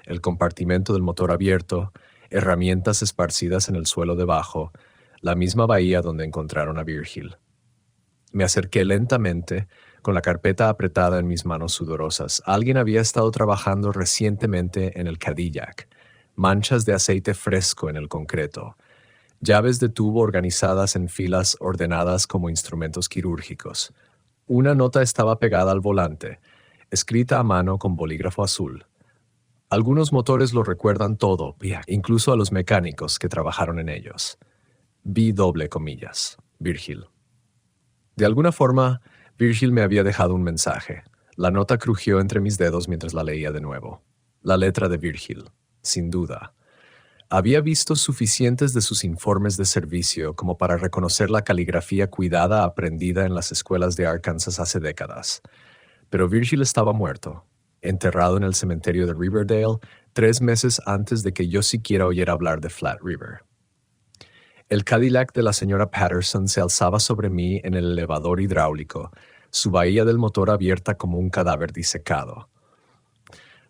el compartimento del motor abierto, herramientas esparcidas en el suelo debajo, la misma bahía donde encontraron a Virgil. Me acerqué lentamente, con la carpeta apretada en mis manos sudorosas. Alguien había estado trabajando recientemente en el Cadillac. Manchas de aceite fresco en el concreto. Llaves de tubo organizadas en filas ordenadas como instrumentos quirúrgicos. Una nota estaba pegada al volante, escrita a mano con bolígrafo azul. Algunos motores lo recuerdan todo, incluso a los mecánicos que trabajaron en ellos. Virgil. De alguna forma, Virgil me había dejado un mensaje. La nota crujió entre mis dedos mientras la leía de nuevo. La letra de Virgil, sin duda. Había visto suficientes de sus informes de servicio como para reconocer la caligrafía cuidada aprendida en las escuelas de Arkansas hace décadas. Pero Virgil estaba muerto, enterrado en el cementerio de Riverdale 3 meses antes de que yo siquiera oyera hablar de Flat River. El Cadillac de la señora Patterson se alzaba sobre mí en el elevador hidráulico, su bahía del motor abierta como un cadáver disecado.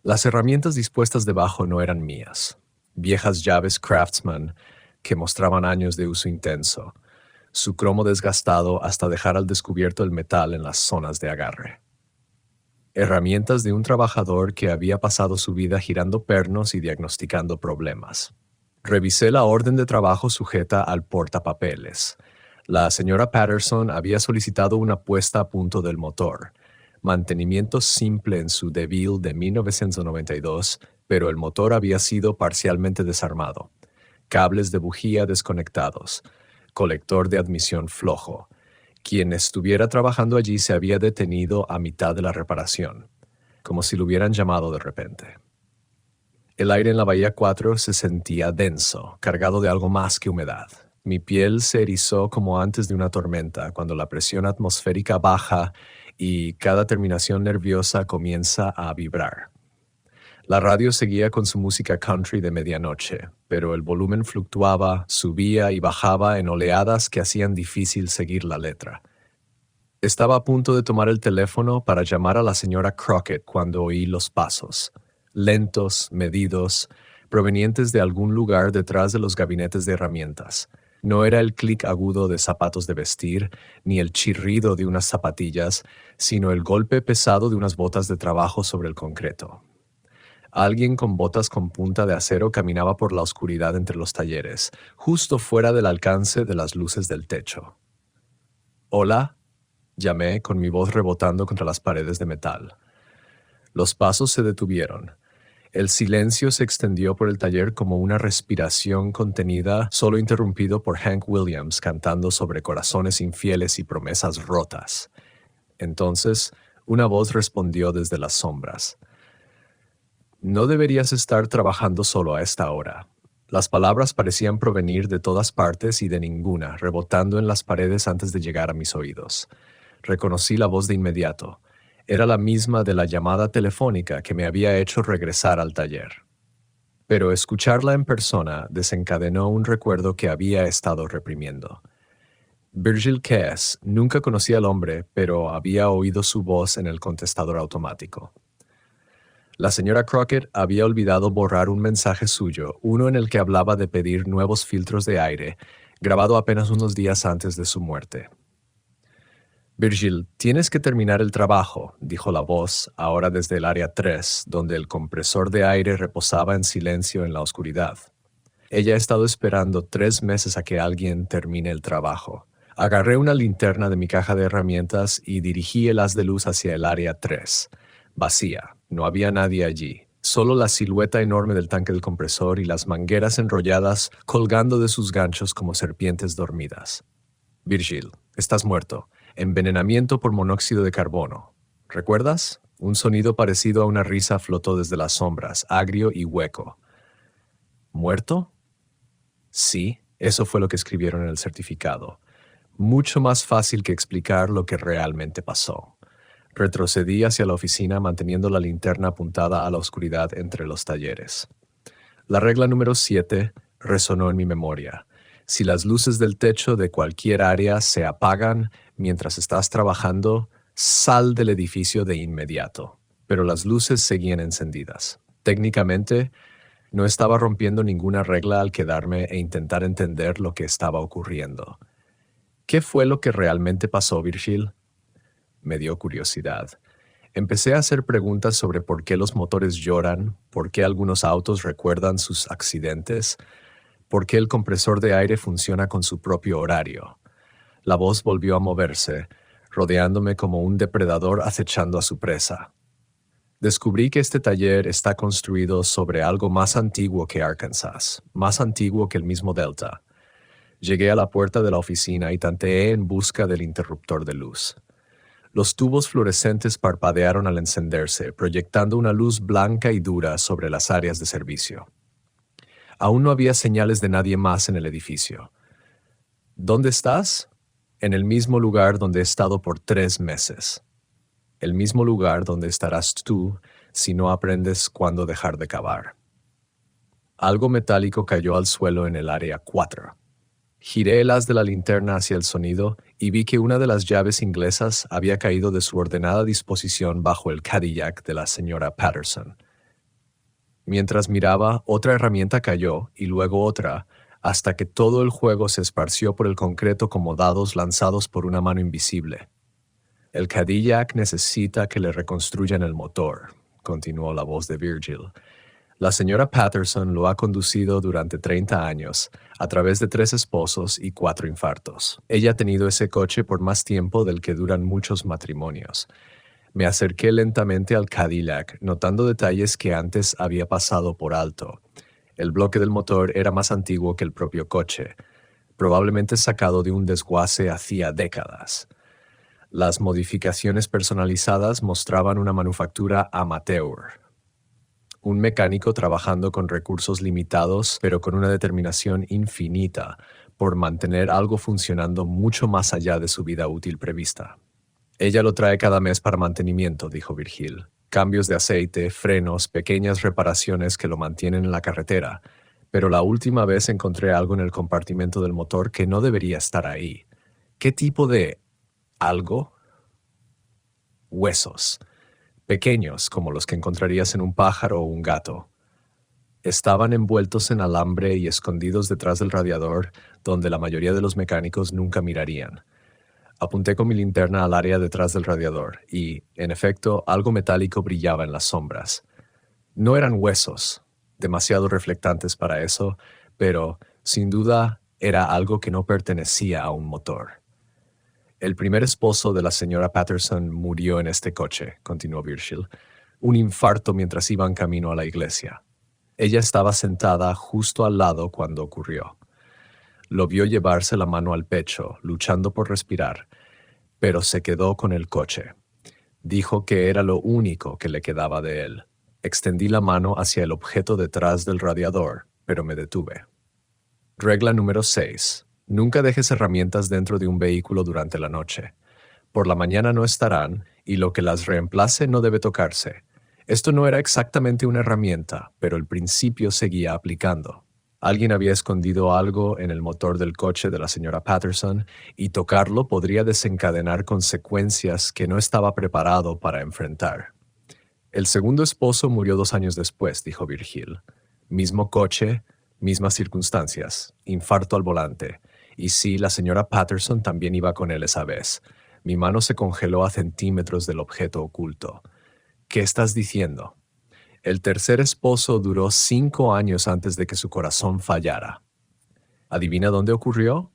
Las herramientas dispuestas debajo no eran mías. Viejas llaves Craftsman que mostraban años de uso intenso, su cromo desgastado hasta dejar al descubierto el metal en las zonas de agarre. Herramientas de un trabajador que había pasado su vida girando pernos y diagnosticando problemas. Revisé la orden de trabajo sujeta al portapapeles. La señora Patterson había solicitado una puesta a punto del motor, mantenimiento simple en su DeVille de 1992, pero el motor había sido parcialmente desarmado, cables de bujía desconectados, colector de admisión flojo. Quien estuviera trabajando allí se había detenido a mitad de la reparación, como si lo hubieran llamado de repente. El aire en la Bahía 4 se sentía denso, cargado de algo más que humedad. Mi piel se erizó como antes de una tormenta, cuando la presión atmosférica baja y cada terminación nerviosa comienza a vibrar. La radio seguía con su música country de medianoche, pero el volumen fluctuaba, subía y bajaba en oleadas que hacían difícil seguir la letra. Estaba a punto de tomar el teléfono para llamar a la señora Crockett cuando oí los pasos, lentos, medidos, provenientes de algún lugar detrás de los gabinetes de herramientas. No era el clic agudo de zapatos de vestir, ni el chirrido de unas zapatillas, sino el golpe pesado de unas botas de trabajo sobre el concreto. Alguien con botas con punta de acero caminaba por la oscuridad entre los talleres, justo fuera del alcance de las luces del techo. «Hola», llamé con mi voz rebotando contra las paredes de metal. Los pasos se detuvieron. El silencio se extendió por el taller como una respiración contenida, solo interrumpido por Hank Williams cantando sobre corazones infieles y promesas rotas. Entonces, una voz respondió desde las sombras. «No deberías estar trabajando solo a esta hora». Las palabras parecían provenir de todas partes y de ninguna, rebotando en las paredes antes de llegar a mis oídos. Reconocí la voz de inmediato. Era la misma de la llamada telefónica que me había hecho regresar al taller. Pero escucharla en persona desencadenó un recuerdo que había estado reprimiendo. Virgil Cass, nunca conocí al hombre, pero había oído su voz en el contestador automático. La señora Crockett había olvidado borrar un mensaje suyo, uno en el que hablaba de pedir nuevos filtros de aire, grabado apenas unos días antes de su muerte. «Virgil, tienes que terminar el trabajo», dijo la voz, ahora desde el área 3, donde el compresor de aire reposaba en silencio en la oscuridad. Ella ha estado esperando 3 meses a que alguien termine el trabajo. Agarré una linterna de mi caja de herramientas y dirigí el haz de luz hacia el área 3. Vacía, no había nadie allí. Solo la silueta enorme del tanque del compresor y las mangueras enrolladas colgando de sus ganchos como serpientes dormidas. «Virgil, estás muerto. Envenenamiento por monóxido de carbono. ¿Recuerdas?» Un sonido parecido a una risa flotó desde las sombras, agrio y hueco. «¿Muerto?» Sí, eso fue lo que escribieron en el certificado. Mucho más fácil que explicar lo que realmente pasó. Retrocedí hacia la oficina manteniendo la linterna apuntada a la oscuridad entre los talleres. La regla número 7 resonó en mi memoria. Si las luces del techo de cualquier área se apagan mientras estás trabajando, sal del edificio de inmediato. Pero las luces seguían encendidas. Técnicamente, no estaba rompiendo ninguna regla al quedarme e intentar entender lo que estaba ocurriendo. ¿Qué fue lo que realmente pasó, Virgil? Me dio curiosidad. Empecé a hacer preguntas sobre por qué los motores lloran, por qué algunos autos recuerdan sus accidentes, por qué el compresor de aire funciona con su propio horario. La voz volvió a moverse, rodeándome como un depredador acechando a su presa. Descubrí que este taller está construido sobre algo más antiguo que Arkansas, más antiguo que el mismo Delta. Llegué a la puerta de la oficina y tanteé en busca del interruptor de luz. Los tubos fluorescentes parpadearon al encenderse, proyectando una luz blanca y dura sobre las áreas de servicio. Aún no había señales de nadie más en el edificio. ¿Dónde estás? En el mismo lugar donde he estado por 3 meses. El mismo lugar donde estarás tú si no aprendes cuándo dejar de cavar. Algo metálico cayó al suelo en el área 4. Giré el haz de la linterna hacia el sonido y vi que una de las llaves inglesas había caído de su ordenada disposición bajo el Cadillac de la señora Patterson. Mientras miraba, otra herramienta cayó y luego otra, hasta que todo el juego se esparció por el concreto como dados lanzados por una mano invisible. «El Cadillac necesita que le reconstruyan el motor», continuó la voz de Virgil. La señora Patterson lo ha conducido durante 30 años, a través de 3 esposos y 4 infartos. Ella ha tenido ese coche por más tiempo del que duran muchos matrimonios. Me acerqué lentamente al Cadillac, notando detalles que antes había pasado por alto. El bloque del motor era más antiguo que el propio coche, probablemente sacado de un desguace hacía décadas. Las modificaciones personalizadas mostraban una manufactura amateur. Un mecánico trabajando con recursos limitados, pero con una determinación infinita por mantener algo funcionando mucho más allá de su vida útil prevista. Ella lo trae cada mes para mantenimiento, dijo Virgil. Cambios de aceite, frenos, pequeñas reparaciones que lo mantienen en la carretera. Pero la última vez encontré algo en el compartimento del motor que no debería estar ahí. ¿Qué tipo de algo? Huesos. Pequeños, como los que encontrarías en un pájaro o un gato. Estaban envueltos en alambre y escondidos detrás del radiador, donde la mayoría de los mecánicos nunca mirarían. Apunté con mi linterna al área detrás del radiador y, en efecto, algo metálico brillaba en las sombras. No eran huesos, demasiado reflectantes para eso, pero, sin duda, era algo que no pertenecía a un motor. El primer esposo de la señora Patterson murió en este coche, continuó Virgil. Un infarto mientras iban camino a la iglesia. Ella estaba sentada justo al lado cuando ocurrió. Lo vio llevarse la mano al pecho, luchando por respirar, pero se quedó con el coche. Dijo que era lo único que le quedaba de él. Extendí la mano hacia el objeto detrás del radiador, pero me detuve. Regla número 6. Nunca dejes herramientas dentro de un vehículo durante la noche. Por la mañana no estarán, y lo que las reemplace no debe tocarse. Esto no era exactamente una herramienta, pero el principio seguía aplicando. Alguien había escondido algo en el motor del coche de la señora Patterson, y tocarlo podría desencadenar consecuencias que no estaba preparado para enfrentar. El segundo esposo murió 2 años después, dijo Virgil. Mismo coche, mismas circunstancias, infarto al volante. Y sí, la señora Patterson también iba con él esa vez. Mi mano se congeló a centímetros del objeto oculto. ¿Qué estás diciendo? El tercer esposo duró 5 años antes de que su corazón fallara. ¿Adivina dónde ocurrió?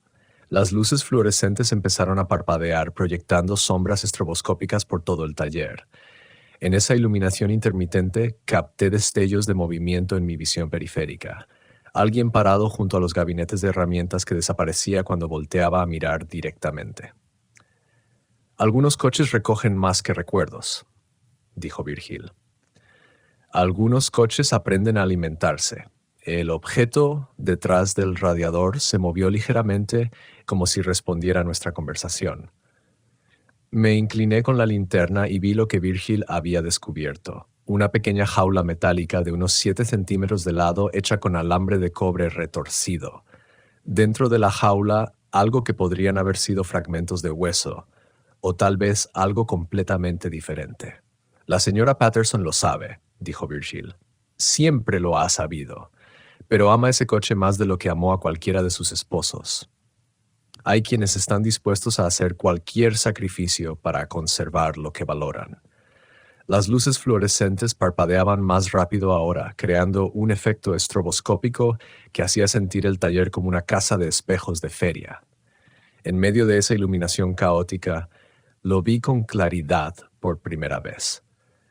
Las luces fluorescentes empezaron a parpadear, proyectando sombras estroboscópicas por todo el taller. En esa iluminación intermitente, capté destellos de movimiento en mi visión periférica. Alguien parado junto a los gabinetes de herramientas que desaparecía cuando volteaba a mirar directamente. Algunos coches recogen más que recuerdos, dijo Virgil. Algunos coches aprenden a alimentarse. El objeto detrás del radiador se movió ligeramente como si respondiera a nuestra conversación. Me incliné con la linterna y vi lo que Virgil había descubierto. Una pequeña jaula metálica de unos 7 centímetros de lado hecha con alambre de cobre retorcido. Dentro de la jaula, algo que podrían haber sido fragmentos de hueso, o tal vez algo completamente diferente. La señora Patterson lo sabe, dijo Virgil. Siempre lo ha sabido, pero ama ese coche más de lo que amó a cualquiera de sus esposos. Hay quienes están dispuestos a hacer cualquier sacrificio para conservar lo que valoran. Las luces fluorescentes parpadeaban más rápido ahora, creando un efecto estroboscópico que hacía sentir el taller como una casa de espejos de feria. En medio de esa iluminación caótica, lo vi con claridad por primera vez.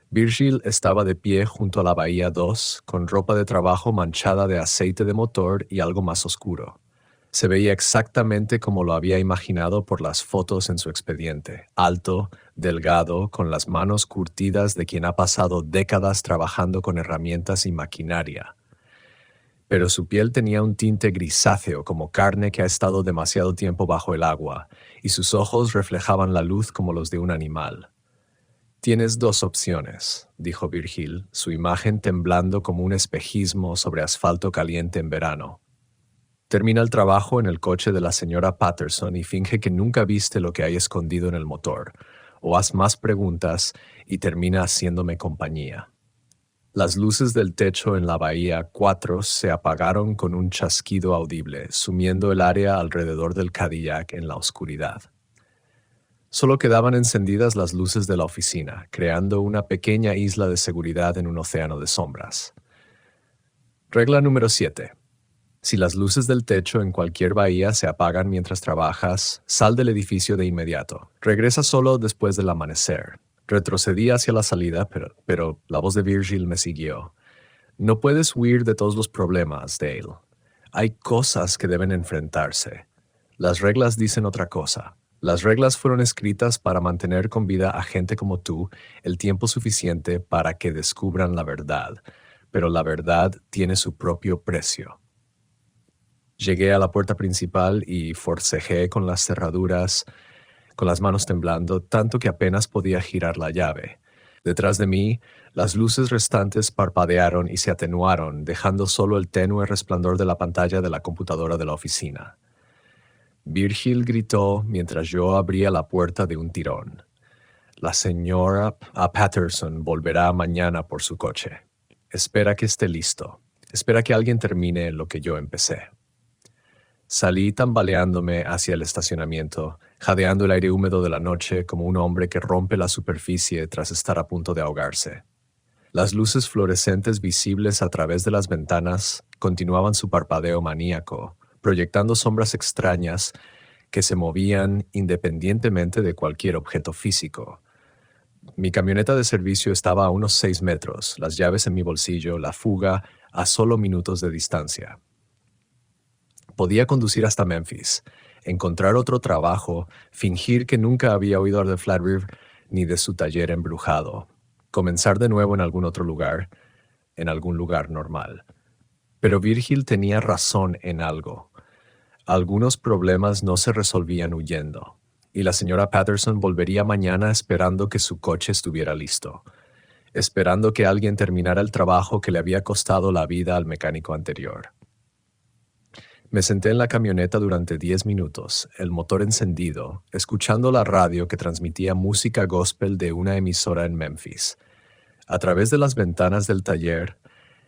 Virgil estaba de pie junto a la bahía 2, con ropa de trabajo manchada de aceite de motor y algo más oscuro. Se veía exactamente como lo había imaginado por las fotos en su expediente. Alto, delgado, con las manos curtidas de quien ha pasado décadas trabajando con herramientas y maquinaria. Pero su piel tenía un tinte grisáceo como carne que ha estado demasiado tiempo bajo el agua, y sus ojos reflejaban la luz como los de un animal. Tienes 2 opciones, dijo Virgil, su imagen temblando como un espejismo sobre asfalto caliente en verano. Termina el trabajo en el coche de la señora Patterson y finge que nunca viste lo que hay escondido en el motor, o haz más preguntas y termina haciéndome compañía. Las luces del techo en la bahía 4 se apagaron con un chasquido audible, sumiendo el área alrededor del Cadillac en la oscuridad. Solo quedaban encendidas las luces de la oficina, creando una pequeña isla de seguridad en un océano de sombras. Regla número 7. Si las luces del techo en cualquier bahía se apagan mientras trabajas, sal del edificio de inmediato. Regresa solo después del amanecer. Retrocedí hacia la salida, pero la voz de Virgil me siguió. No puedes huir de todos los problemas, Dale. Hay cosas que deben enfrentarse. Las reglas dicen otra cosa. Las reglas fueron escritas para mantener con vida a gente como tú el tiempo suficiente para que descubran la verdad, pero la verdad tiene su propio precio. Llegué a la puerta principal y forcejé con las cerraduras, con las manos temblando, tanto que apenas podía girar la llave. Detrás de mí, las luces restantes parpadearon y se atenuaron, dejando solo el tenue resplandor de la pantalla de la computadora de la oficina. Virgil gritó mientras yo abría la puerta de un tirón. La señora Patterson volverá mañana por su coche. Espera que esté listo. Espera que alguien termine lo que yo empecé. Salí tambaleándome hacia el estacionamiento, jadeando el aire húmedo de la noche como un hombre que rompe la superficie tras estar a punto de ahogarse. Las luces fluorescentes visibles a través de las ventanas continuaban su parpadeo maníaco, proyectando sombras extrañas que se movían independientemente de cualquier objeto físico. Mi camioneta de servicio estaba a unos 6 metros, las llaves en mi bolsillo, la fuga a solo minutos de distancia. Podía conducir hasta Memphis, encontrar otro trabajo, fingir que nunca había oído de Flat River ni de su taller embrujado, comenzar de nuevo en algún otro lugar, en algún lugar normal. Pero Virgil tenía razón en algo. Algunos problemas no se resolvían huyendo, y la señora Patterson volvería mañana esperando que su coche estuviera listo, esperando que alguien terminara el trabajo que le había costado la vida al mecánico anterior. Me senté en la camioneta durante 10 minutos, el motor encendido, escuchando la radio que transmitía música gospel de una emisora en Memphis. A través de las ventanas del taller,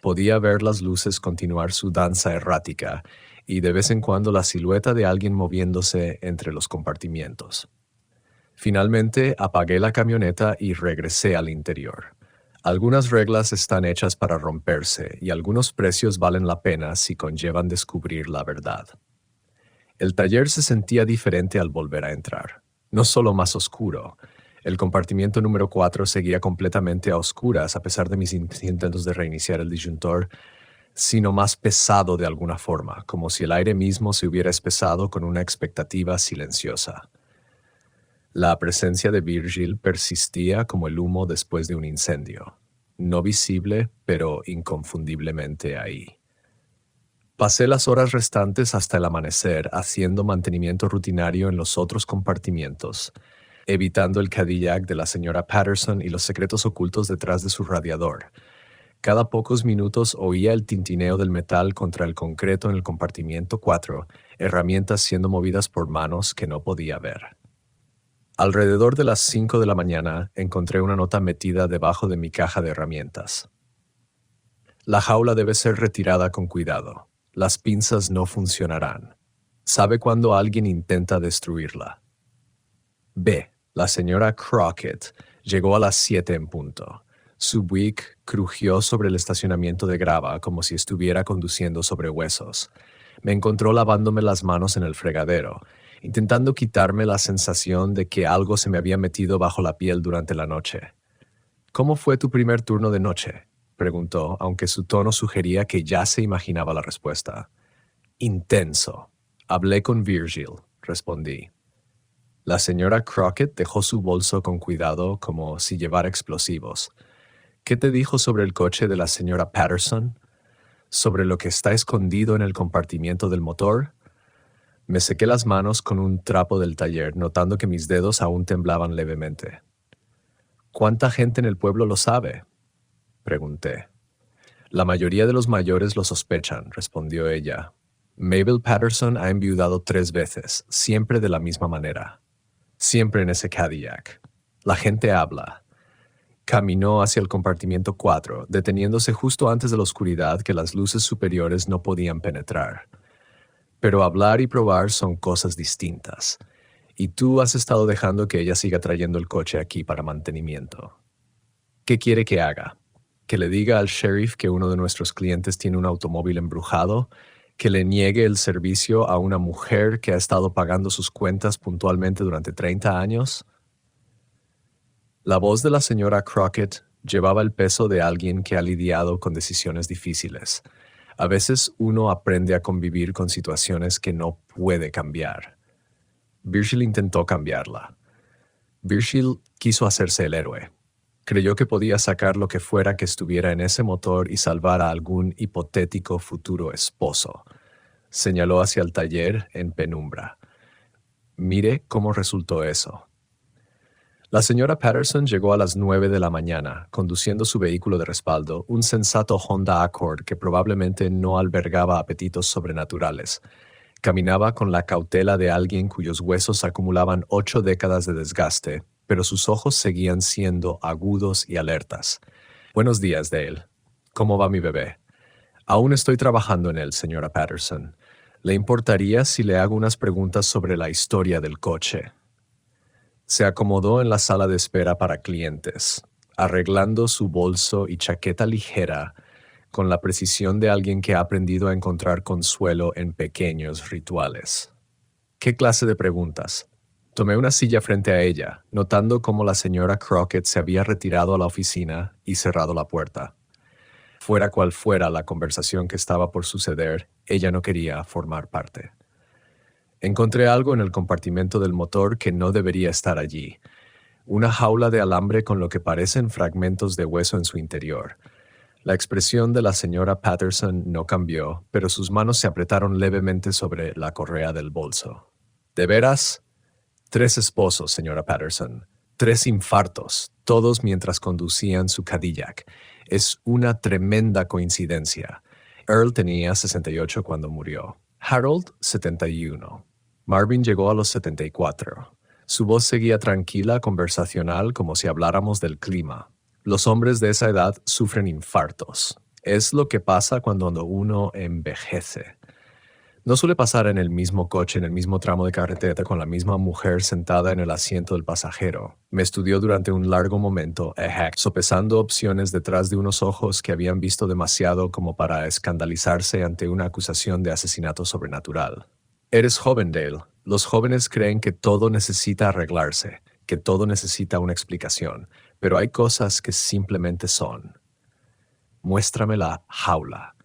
podía ver las luces continuar su danza errática y de vez en cuando la silueta de alguien moviéndose entre los compartimientos. Finalmente, apagué la camioneta y regresé al interior. Algunas reglas están hechas para romperse y algunos precios valen la pena si conllevan descubrir la verdad. El taller se sentía diferente al volver a entrar. No solo más oscuro. El compartimiento número 4 seguía completamente a oscuras a pesar de mis intentos de reiniciar el disyuntor, sino más pesado de alguna forma, como si el aire mismo se hubiera espesado con una expectativa silenciosa. La presencia de Virgil persistía como el humo después de un incendio, no visible, pero inconfundiblemente ahí. Pasé las horas restantes hasta el amanecer haciendo mantenimiento rutinario en los otros compartimientos, evitando el Cadillac de la señora Patterson y los secretos ocultos detrás de su radiador. Cada pocos minutos oía el tintineo del metal contra el concreto en el compartimiento 4, herramientas siendo movidas por manos que no podía ver. Alrededor de las 5 de la mañana encontré una nota metida debajo de mi caja de herramientas. La jaula debe ser retirada con cuidado. Las pinzas no funcionarán. Sabe cuando alguien intenta destruirla. B. La señora Crockett llegó a las 7 en punto. Su Buick crujió sobre el estacionamiento de grava como si estuviera conduciendo sobre huesos. Me encontró lavándome las manos en el fregadero, intentando quitarme la sensación de que algo se me había metido bajo la piel durante la noche. ¿Cómo fue tu primer turno de noche?, preguntó, aunque su tono sugería que ya se imaginaba la respuesta. Intenso. Hablé con Virgil, respondí. La señora Crockett dejó su bolso con cuidado como si llevara explosivos. ¿Qué te dijo sobre el coche de la señora Patterson? ¿Sobre lo que está escondido en el compartimiento del motor? Me sequé las manos con un trapo del taller, notando que mis dedos aún temblaban levemente. ¿Cuánta gente en el pueblo lo sabe?, pregunté. La mayoría de los mayores lo sospechan, respondió ella. Mabel Patterson ha enviudado 3 veces, siempre de la misma manera. Siempre en ese Cadillac. La gente habla. Caminó hacia el compartimiento 4, deteniéndose justo antes de la oscuridad que las luces superiores no podían penetrar. Pero hablar y probar son cosas distintas. Y tú has estado dejando que ella siga trayendo el coche aquí para mantenimiento. ¿Qué quiere que haga? Que le diga al sheriff que uno de nuestros clientes tiene un automóvil embrujado, que le niegue el servicio a una mujer que ha estado pagando sus cuentas puntualmente durante 30 años. La voz de la señora Crockett llevaba el peso de alguien que ha lidiado con decisiones difíciles. A veces uno aprende a convivir con situaciones que no puede cambiar. Virgil intentó cambiarla. Virgil quiso hacerse el héroe. Creyó que podía sacar lo que fuera que estuviera en ese motor y salvar a algún hipotético futuro esposo. Señaló hacia el taller en penumbra. Mire cómo resultó eso. La señora Patterson llegó a las 9 de la mañana, conduciendo su vehículo de respaldo, un sensato Honda Accord que probablemente no albergaba apetitos sobrenaturales. Caminaba con la cautela de alguien cuyos huesos acumulaban 8 décadas de desgaste, pero sus ojos seguían siendo agudos y alertas. Buenos días, Dale. ¿Cómo va mi bebé? Aún estoy trabajando en él, señora Patterson. ¿Le importaría si le hago unas preguntas sobre la historia del coche? Se acomodó en la sala de espera para clientes, arreglando su bolso y chaqueta ligera con la precisión de alguien que ha aprendido a encontrar consuelo en pequeños rituales. ¿Qué clase de preguntas? Tomé una silla frente a ella, notando cómo la señora Crockett se había retirado a la oficina y cerrado la puerta. Fuera cual fuera la conversación que estaba por suceder, ella no quería formar parte. Encontré algo en el compartimento del motor que no debería estar allí. Una jaula de alambre con lo que parecen fragmentos de hueso en su interior. La expresión de la señora Patterson no cambió, pero sus manos se apretaron levemente sobre la correa del bolso. ¿De veras? 3 esposos, señora Patterson. 3 infartos, todos mientras conducían su Cadillac. Es una tremenda coincidencia. Earl tenía 68 cuando murió. Harold, 71. Marvin llegó a los 74. Su voz seguía tranquila, conversacional, como si habláramos del clima. Los hombres de esa edad sufren infartos. Es lo que pasa cuando uno envejece. No suele pasar en el mismo coche, en el mismo tramo de carretera, con la misma mujer sentada en el asiento del pasajero. Me estudió durante un largo momento, sopesando opciones detrás de unos ojos que habían visto demasiado como para escandalizarse ante una acusación de asesinato sobrenatural. Eres joven, Dale. Los jóvenes creen que todo necesita arreglarse, que todo necesita una explicación, pero hay cosas que simplemente son. Muéstrame la jaula.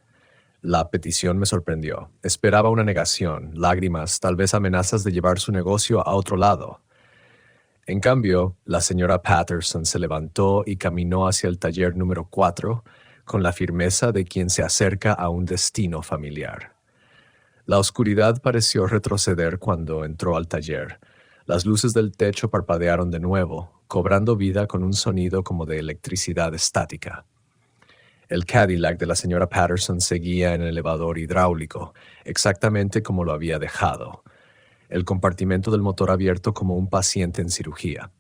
La petición me sorprendió. Esperaba una negación, lágrimas, tal vez amenazas de llevar su negocio a otro lado. En cambio, la señora Patterson se levantó y caminó hacia el taller número 4 con la firmeza de quien se acerca a un destino familiar. La oscuridad pareció retroceder cuando entró al taller. Las luces del techo parpadearon de nuevo, cobrando vida con un sonido como de electricidad estática. El Cadillac de la señora Patterson seguía en el elevador hidráulico, exactamente como lo había dejado. El compartimento del motor abierto como un paciente en cirugía.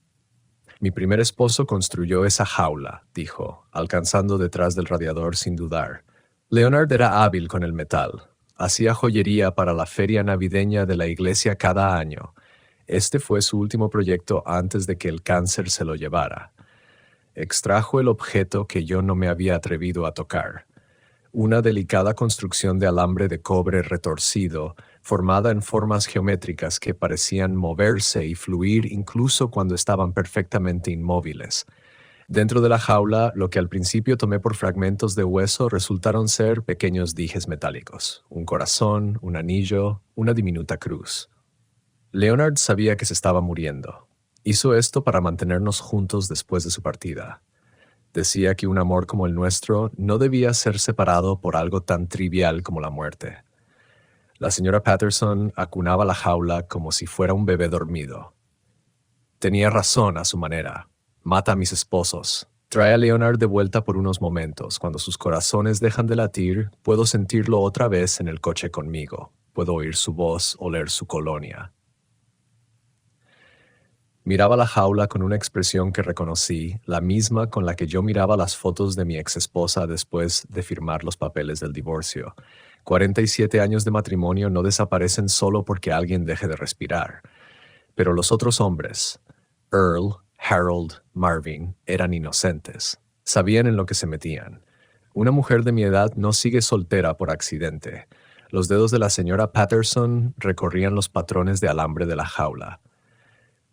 Mi primer esposo construyó esa jaula, dijo, alcanzando detrás del radiador sin dudar. Leonard era hábil con el metal. Hacía joyería para la feria navideña de la iglesia cada año. Este fue su último proyecto antes de que el cáncer se lo llevara. Extrajo el objeto que yo no me había atrevido a tocar. Una delicada construcción de alambre de cobre retorcido, formada en formas geométricas que parecían moverse y fluir incluso cuando estaban perfectamente inmóviles. Dentro de la jaula, lo que al principio tomé por fragmentos de hueso resultaron ser pequeños dijes metálicos, un corazón, un anillo, una diminuta cruz. Leonard sabía que se estaba muriendo. Hizo esto para mantenernos juntos después de su partida. Decía que un amor como el nuestro no debía ser separado por algo tan trivial como la muerte. La señora Patterson acunaba la jaula como si fuera un bebé dormido. Tenía razón a su manera. Mata a mis esposos. Trae a Leonard de vuelta por unos momentos. Cuando sus corazones dejan de latir, puedo sentirlo otra vez en el coche conmigo. Puedo oír su voz, oler su colonia. Miraba la jaula con una expresión que reconocí, la misma con la que yo miraba las fotos de mi exesposa después de firmar los papeles del divorcio. 47 años de matrimonio no desaparecen solo porque alguien deje de respirar. Pero los otros hombres, Earl, Harold, Marvin, eran inocentes. Sabían en lo que se metían. Una mujer de mi edad no sigue soltera por accidente. Los dedos de la señora Patterson recorrían los patrones de alambre de la jaula.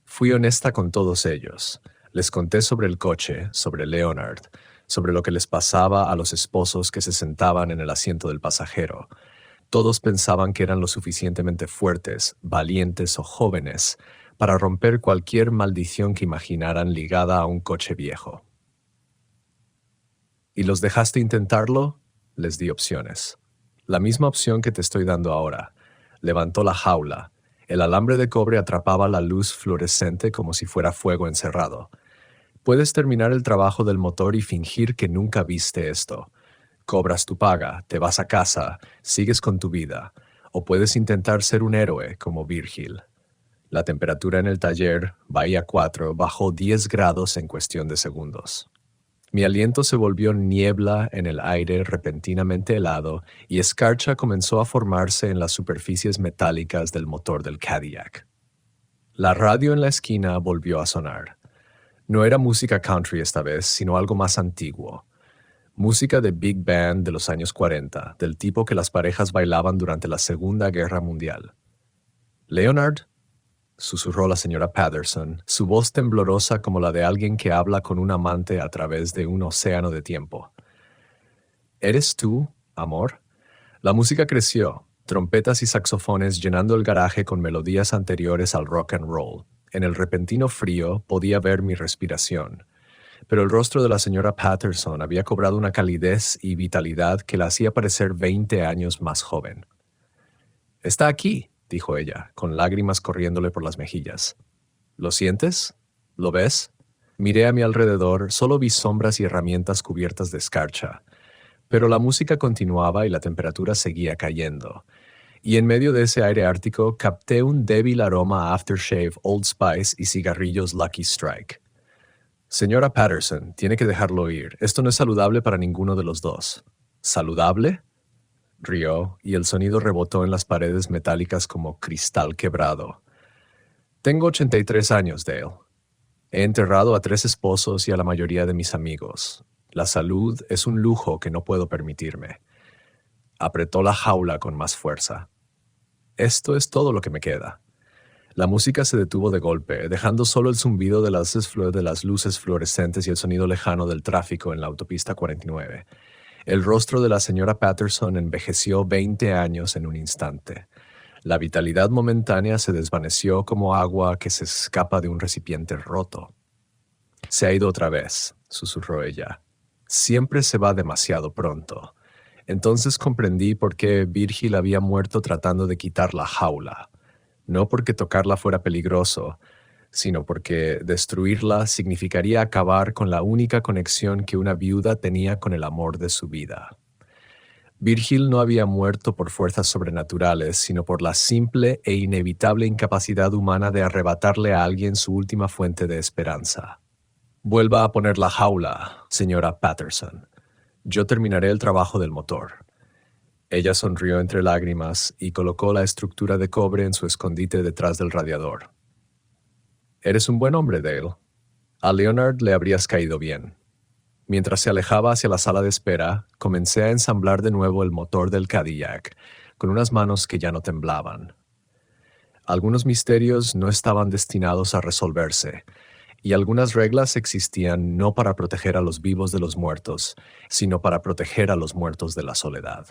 Fui honesta con todos ellos. Les conté sobre el coche, sobre Leonard, sobre lo que les pasaba a los esposos que se sentaban en el asiento del pasajero. Todos pensaban que eran lo suficientemente fuertes, valientes o jóvenes para romper cualquier maldición que imaginaran ligada a un coche viejo. ¿Y los dejaste intentarlo? Les di opciones. La misma opción que te estoy dando ahora. Levantó la jaula. El alambre de cobre atrapaba la luz fluorescente como si fuera fuego encerrado. Puedes terminar el trabajo del motor y fingir que nunca viste esto. Cobras tu paga, te vas a casa, sigues con tu vida. O puedes intentar ser un héroe como Virgil. La temperatura en el taller, Bahía 4, bajó 10 grados en cuestión de segundos. Mi aliento se volvió niebla en el aire repentinamente helado y escarcha comenzó a formarse en las superficies metálicas del motor del Cadillac. La radio en la esquina volvió a sonar. No era música country esta vez, sino algo más antiguo. Música de big band de los años 40, del tipo que las parejas bailaban durante la Segunda Guerra Mundial. «Leonard», susurró la señora Patterson, su voz temblorosa como la de alguien que habla con un amante a través de un océano de tiempo. «¿Eres tú, amor?» La música creció, trompetas y saxofones llenando el garaje con melodías anteriores al rock and roll. En el repentino frío podía ver mi respiración, pero el rostro de la señora Patterson había cobrado una calidez y vitalidad que la hacía parecer 20 años más joven. «Está aquí», dijo ella, con lágrimas corriéndole por las mejillas. «¿Lo sientes? ¿Lo ves?» Miré a mi alrededor, solo vi sombras y herramientas cubiertas de escarcha. Pero la música continuaba y la temperatura seguía cayendo. Y en medio de ese aire ártico capté un débil aroma a aftershave Old Spice y cigarrillos Lucky Strike. «Señora Patterson, tiene que dejarlo ir. Esto no es saludable para ninguno de los dos». «¿Saludable?», rió, y el sonido rebotó en las paredes metálicas como cristal quebrado. «Tengo 83 años, Dale. He enterrado a 3 esposos y a la mayoría de mis amigos. La salud es un lujo que no puedo permitirme». Apretó la jaula con más fuerza. «Esto es todo lo que me queda». La música se detuvo de golpe, dejando solo el zumbido de las luces fluorescentes y el sonido lejano del tráfico en la autopista 49. El rostro de la señora Patterson envejeció 20 años en un instante. La vitalidad momentánea se desvaneció como agua que se escapa de un recipiente roto. «Se ha ido otra vez», susurró ella. «Siempre se va demasiado pronto». Entonces comprendí por qué Virgil había muerto tratando de quitar la jaula. No porque tocarla fuera peligroso, sino porque destruirla significaría acabar con la única conexión que una viuda tenía con el amor de su vida. Virgil no había muerto por fuerzas sobrenaturales, sino por la simple e inevitable incapacidad humana de arrebatarle a alguien su última fuente de esperanza. «Vuelva a poner la jaula, señora Patterson. Yo terminaré el trabajo del motor». Ella sonrió entre lágrimas y colocó la estructura de cobre en su escondite detrás del radiador. «Eres un buen hombre, Dale. A Leonard le habrías caído bien». Mientras se alejaba hacia la sala de espera, comencé a ensamblar de nuevo el motor del Cadillac, con unas manos que ya no temblaban. Algunos misterios no estaban destinados a resolverse, y algunas reglas existían no para proteger a los vivos de los muertos, sino para proteger a los muertos de la soledad.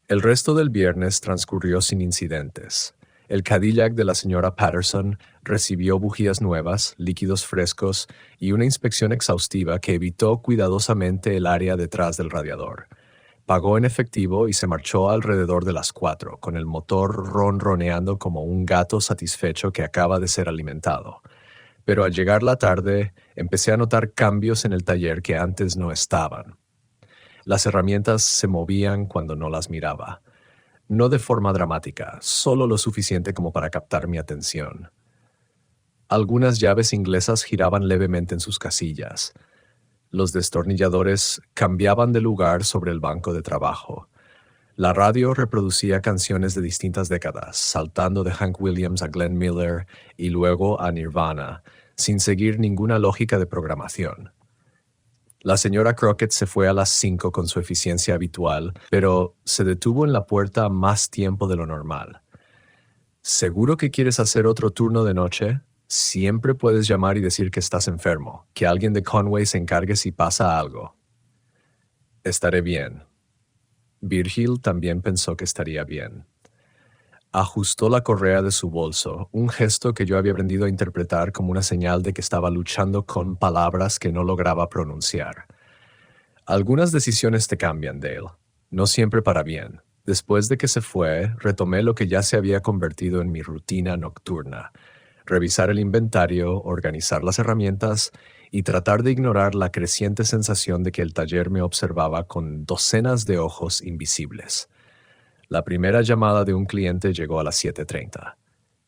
El resto del viernes transcurrió sin incidentes. El Cadillac de la señora Patterson recibió bujías nuevas, líquidos frescos y una inspección exhaustiva que evitó cuidadosamente el área detrás del radiador. Pagó en efectivo y se marchó alrededor de las 4, con el motor ronroneando como un gato satisfecho que acaba de ser alimentado. Pero al llegar la tarde, empecé a notar cambios en el taller que antes no estaban. Las herramientas se movían cuando no las miraba. No de forma dramática, solo lo suficiente como para captar mi atención. Algunas llaves inglesas giraban levemente en sus casillas. Los destornilladores cambiaban de lugar sobre el banco de trabajo. La radio reproducía canciones de distintas décadas, saltando de Hank Williams a Glenn Miller y luego a Nirvana, sin seguir ninguna lógica de programación. La señora Crockett se fue a las 5 con su eficiencia habitual, pero se detuvo en la puerta más tiempo de lo normal. ¿Seguro que quieres hacer otro turno de noche? Siempre puedes llamar y decir que estás enfermo, que alguien de Conway se encargue si pasa algo. Estaré bien. Virgil también pensó que estaría bien. Ajustó la correa de su bolso, un gesto que yo había aprendido a interpretar como una señal de que estaba luchando con palabras que no lograba pronunciar. Algunas decisiones te cambian, Dale. No siempre para bien. Después de que se fue, retomé lo que ya se había convertido en mi rutina nocturna. Revisar el inventario, organizar las herramientas y tratar de ignorar la creciente sensación de que el taller me observaba con docenas de ojos invisibles. La primera llamada de un cliente llegó a las 7:30.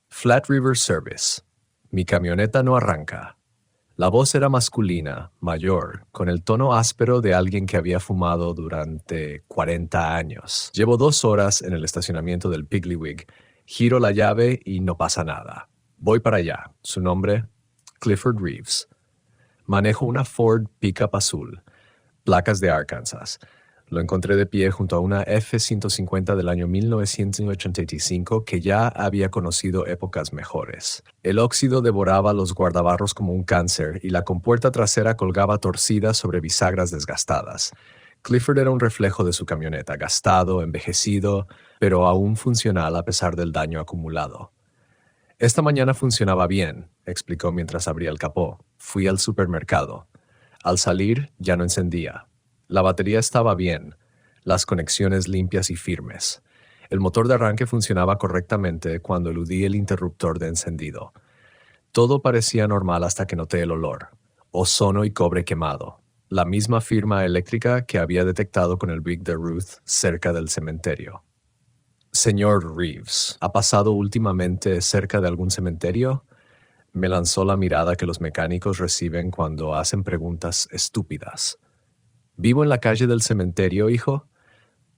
Flat River Service. Mi camioneta no arranca. La voz era masculina, mayor, con el tono áspero de alguien que había fumado durante 40 años. Llevo 2 horas en el estacionamiento del Piggly-Wig. Giro la llave y no pasa nada. Voy para allá. Su nombre, Clifford Reeves. Manejo una Ford Pickup azul, placas de Arkansas. Lo encontré de pie junto a una F-150 del año 1985 que ya había conocido épocas mejores. El óxido devoraba los guardabarros como un cáncer y la compuerta trasera colgaba torcida sobre bisagras desgastadas. Clifford era un reflejo de su camioneta, gastado, envejecido, pero aún funcional a pesar del daño acumulado. Esta mañana funcionaba bien, explicó mientras abría el capó. Fui al supermercado. Al salir, ya no encendía. La batería estaba bien, las conexiones limpias y firmes. El motor de arranque funcionaba correctamente cuando eludí el interruptor de encendido. Todo parecía normal hasta que noté el olor. Ozono y cobre quemado. La misma firma eléctrica que había detectado con el Big de Ruth cerca del cementerio. Señor Reeves, ¿ha pasado últimamente cerca de algún cementerio? Me lanzó la mirada que los mecánicos reciben cuando hacen preguntas estúpidas. Vivo en la calle del cementerio, hijo.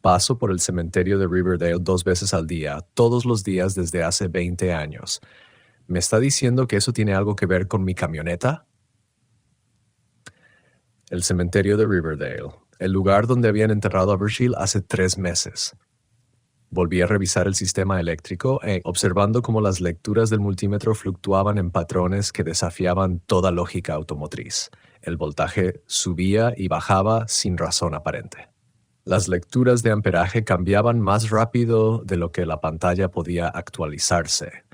Paso por el cementerio de Riverdale 2 veces al día, todos los días desde hace 20 años. ¿Me está diciendo que eso tiene algo que ver con mi camioneta? El cementerio de Riverdale, el lugar donde habían enterrado a Virgil hace 3 meses. Volví a revisar el sistema eléctrico observando cómo las lecturas del multímetro fluctuaban en patrones que desafiaban toda lógica automotriz. El voltaje subía y bajaba sin razón aparente. Las lecturas de amperaje cambiaban más rápido de lo que la pantalla podía actualizarse.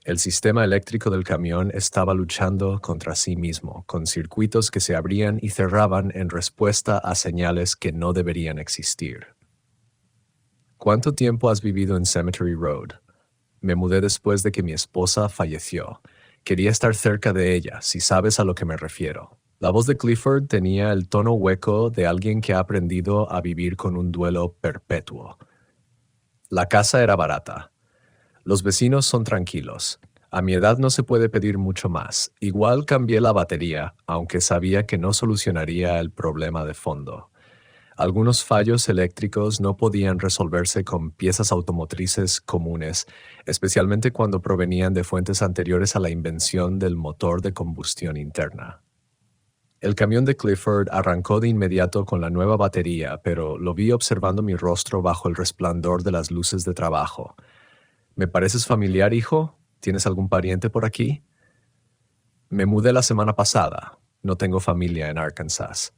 El sistema eléctrico del camión estaba luchando contra sí mismo, con circuitos que se abrían y cerraban en respuesta a señales que no deberían existir. ¿Cuánto tiempo has vivido en Cemetery Road? Me mudé después de que mi esposa falleció. Quería estar cerca de ella, si sabes a lo que me refiero. La voz de Clifford tenía el tono hueco de alguien que ha aprendido a vivir con un duelo perpetuo. La casa era barata. Los vecinos son tranquilos. A mi edad no se puede pedir mucho más. Igual cambié la batería, aunque sabía que no solucionaría el problema de fondo. Algunos fallos eléctricos no podían resolverse con piezas automotrices comunes, especialmente cuando provenían de fuentes anteriores a la invención del motor de combustión interna. El camión de Clifford arrancó de inmediato con la nueva batería, pero lo vi observando mi rostro bajo el resplandor de las luces de trabajo. ¿Me pareces familiar, hijo? ¿Tienes algún pariente por aquí? Me mudé la semana pasada. No tengo familia en Arkansas.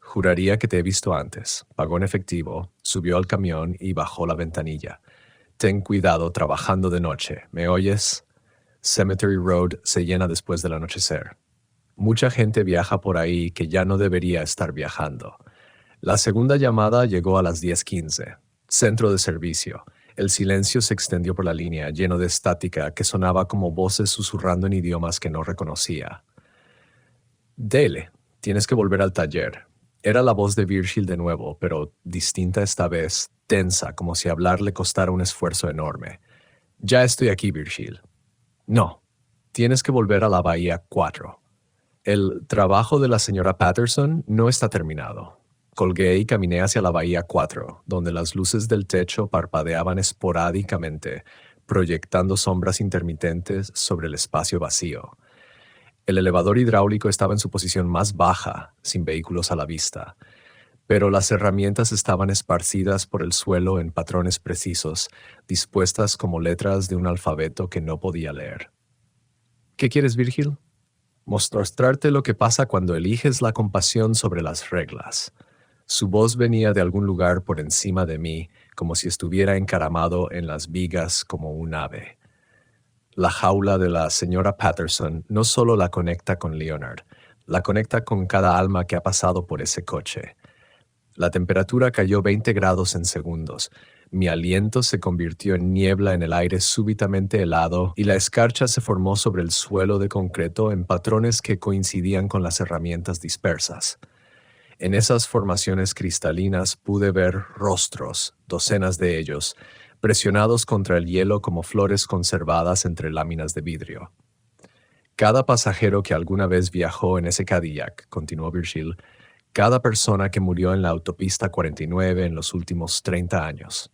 Juraría que te he visto antes. Pagó en efectivo, subió al camión y bajó la ventanilla. Ten cuidado trabajando de noche. ¿Me oyes? Cemetery Road se llena después del anochecer. Mucha gente viaja por ahí que ya no debería estar viajando. La segunda llamada llegó a las 10:15. Centro de servicio. El silencio se extendió por la línea, lleno de estática que sonaba como voces susurrando en idiomas que no reconocía. Dale, tienes que volver al taller. Era la voz de Virgil de nuevo, pero distinta esta vez, tensa, como si hablar le costara un esfuerzo enorme. Ya estoy aquí, Virgil. No, tienes que volver a la Bahía 4. El trabajo de la señora Patterson no está terminado. Colgué y caminé hacia la Bahía 4, donde las luces del techo parpadeaban esporádicamente, proyectando sombras intermitentes sobre el espacio vacío. El elevador hidráulico estaba en su posición más baja, sin vehículos a la vista, pero las herramientas estaban esparcidas por el suelo en patrones precisos, dispuestas como letras de un alfabeto que no podía leer. ¿Qué quieres, Virgil? Mostrarte lo que pasa cuando eliges la compasión sobre las reglas. Su voz venía de algún lugar por encima de mí, como si estuviera encaramado en las vigas como un ave. La jaula de la señora Patterson no solo la conecta con Leonard, la conecta con cada alma que ha pasado por ese coche. La temperatura cayó 20 grados en segundos. Mi aliento se convirtió en niebla en el aire súbitamente helado y la escarcha se formó sobre el suelo de concreto en patrones que coincidían con las herramientas dispersas. En esas formaciones cristalinas pude ver rostros, docenas de ellos, presionados contra el hielo como flores conservadas entre láminas de vidrio. Cada pasajero que alguna vez viajó en ese Cadillac, continuó Virgil, cada persona que murió en la autopista 49 en los últimos 30 años.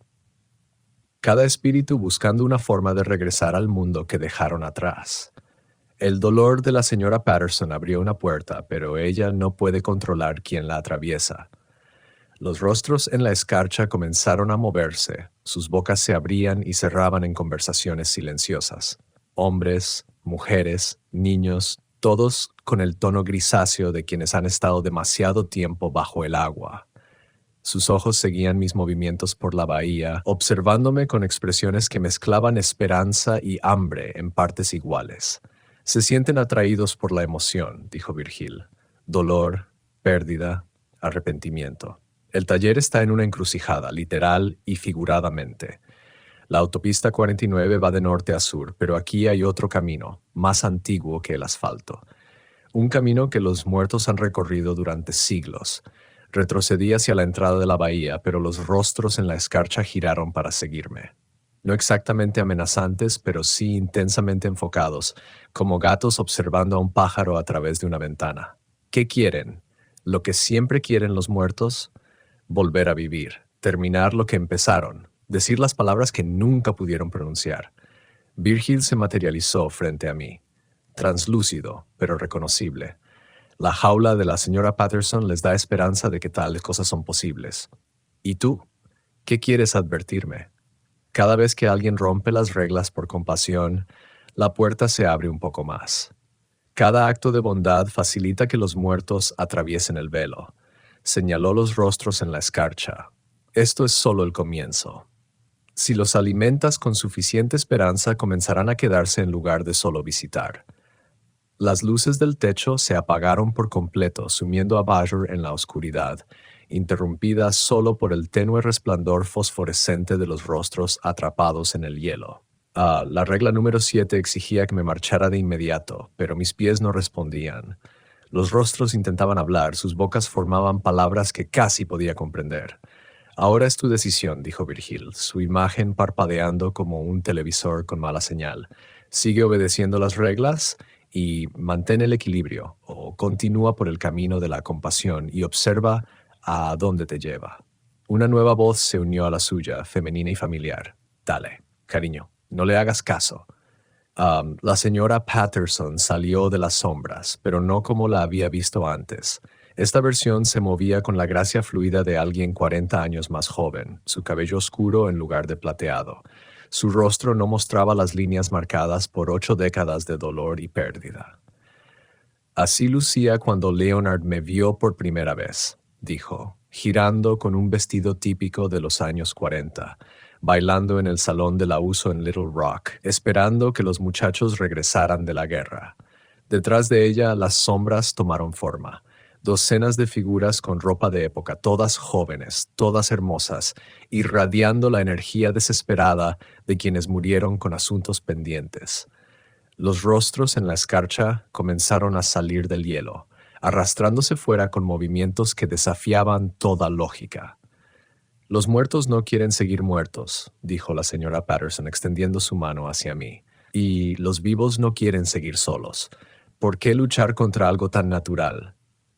Cada espíritu buscando una forma de regresar al mundo que dejaron atrás. El dolor de la señora Patterson abrió una puerta, pero ella no puede controlar quién la atraviesa. Los rostros en la escarcha comenzaron a moverse, sus bocas se abrían y cerraban en conversaciones silenciosas. Hombres, mujeres, niños, todos con el tono grisáceo de quienes han estado demasiado tiempo bajo el agua. Sus ojos seguían mis movimientos por la bahía, observándome con expresiones que mezclaban esperanza y hambre en partes iguales. Se sienten atraídos por la emoción, dijo Virgil. Dolor, pérdida, arrepentimiento. El taller está en una encrucijada, literal y figuradamente. La autopista 49 va de norte a sur, pero aquí hay otro camino, más antiguo que el asfalto. Un camino que los muertos han recorrido durante siglos. Retrocedí hacia la entrada de la bahía, pero los rostros en la escarcha giraron para seguirme. No exactamente amenazantes, pero sí intensamente enfocados, como gatos observando a un pájaro a través de una ventana. ¿Qué quieren? ¿Lo que siempre quieren los muertos? Volver a vivir, terminar lo que empezaron, decir las palabras que nunca pudieron pronunciar. Virgil se materializó frente a mí, translúcido, pero reconocible. La jaula de la señora Patterson les da esperanza de que tales cosas son posibles. ¿Y tú? ¿Qué quieres advertirme? Cada vez que alguien rompe las reglas por compasión, la puerta se abre un poco más. Cada acto de bondad facilita que los muertos atraviesen el velo. Señaló los rostros en la escarcha. Esto es solo el comienzo. Si los alimentas con suficiente esperanza, comenzarán a quedarse en lugar de solo visitar. Las luces del techo se apagaron por completo, sumiendo a Bajor en la oscuridad, interrumpida solo por el tenue resplandor fosforescente de los rostros atrapados en el hielo. La regla número 7 exigía que me marchara de inmediato, pero mis pies no respondían. Los rostros intentaban hablar, sus bocas formaban palabras que casi podía comprender. Ahora es tu decisión, dijo Virgil, su imagen parpadeando como un televisor con mala señal. Sigue obedeciendo las reglas y mantén el equilibrio, o continúa por el camino de la compasión y observa a dónde te lleva. Una nueva voz se unió a la suya, femenina y familiar. Dale, cariño, no le hagas caso. La señora Patterson salió de las sombras, pero no como la había visto antes. Esta versión se movía con la gracia fluida de alguien 40 años más joven, su cabello oscuro en lugar de plateado. Su rostro no mostraba las líneas marcadas por 8 décadas de dolor y pérdida. Así lucía cuando Leonard me vio por primera vez, dijo, girando con un vestido típico de los años 40, bailando en el salón de la uso en Little Rock, esperando que los muchachos regresaran de la guerra. Detrás de ella las sombras tomaron forma. Docenas de figuras con ropa de época, todas jóvenes, todas hermosas, irradiando la energía desesperada de quienes murieron con asuntos pendientes. Los rostros en la escarcha comenzaron a salir del hielo, arrastrándose fuera con movimientos que desafiaban toda lógica. Los muertos no quieren seguir muertos, dijo la señora Patterson extendiendo su mano hacia mí. Y los vivos no quieren seguir solos. ¿Por qué luchar contra algo tan natural?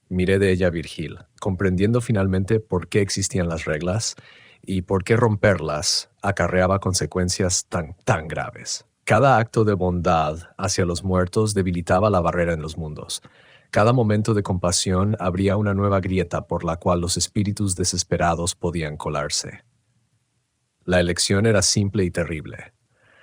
Miré de ella a Virgil, comprendiendo finalmente por qué existían las reglas y por qué romperlas acarreaba consecuencias tan graves. Cada acto de bondad hacia los muertos debilitaba la barrera en los mundos. Cada momento de compasión abría una nueva grieta por la cual los espíritus desesperados podían colarse. La elección era simple y terrible: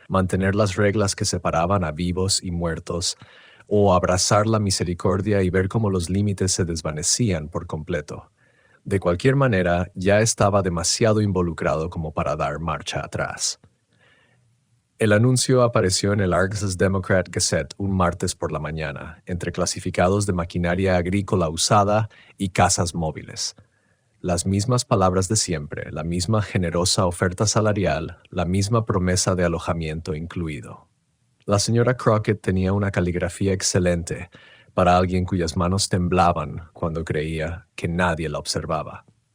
mantener las reglas que separaban a vivos y muertos, o abrazar la misericordia y ver cómo los límites se desvanecían por completo. De cualquier manera, ya estaba demasiado involucrado como para dar marcha atrás. El anuncio apareció en el Arkansas Democrat Gazette un martes por la mañana, entre clasificados de maquinaria agrícola usada y casas móviles. Las mismas palabras de siempre, la misma generosa oferta salarial, la misma promesa de alojamiento incluido. La señora Crockett tenía una caligrafía excelente para alguien cuyas manos temblaban cuando creía que nadie la observaba.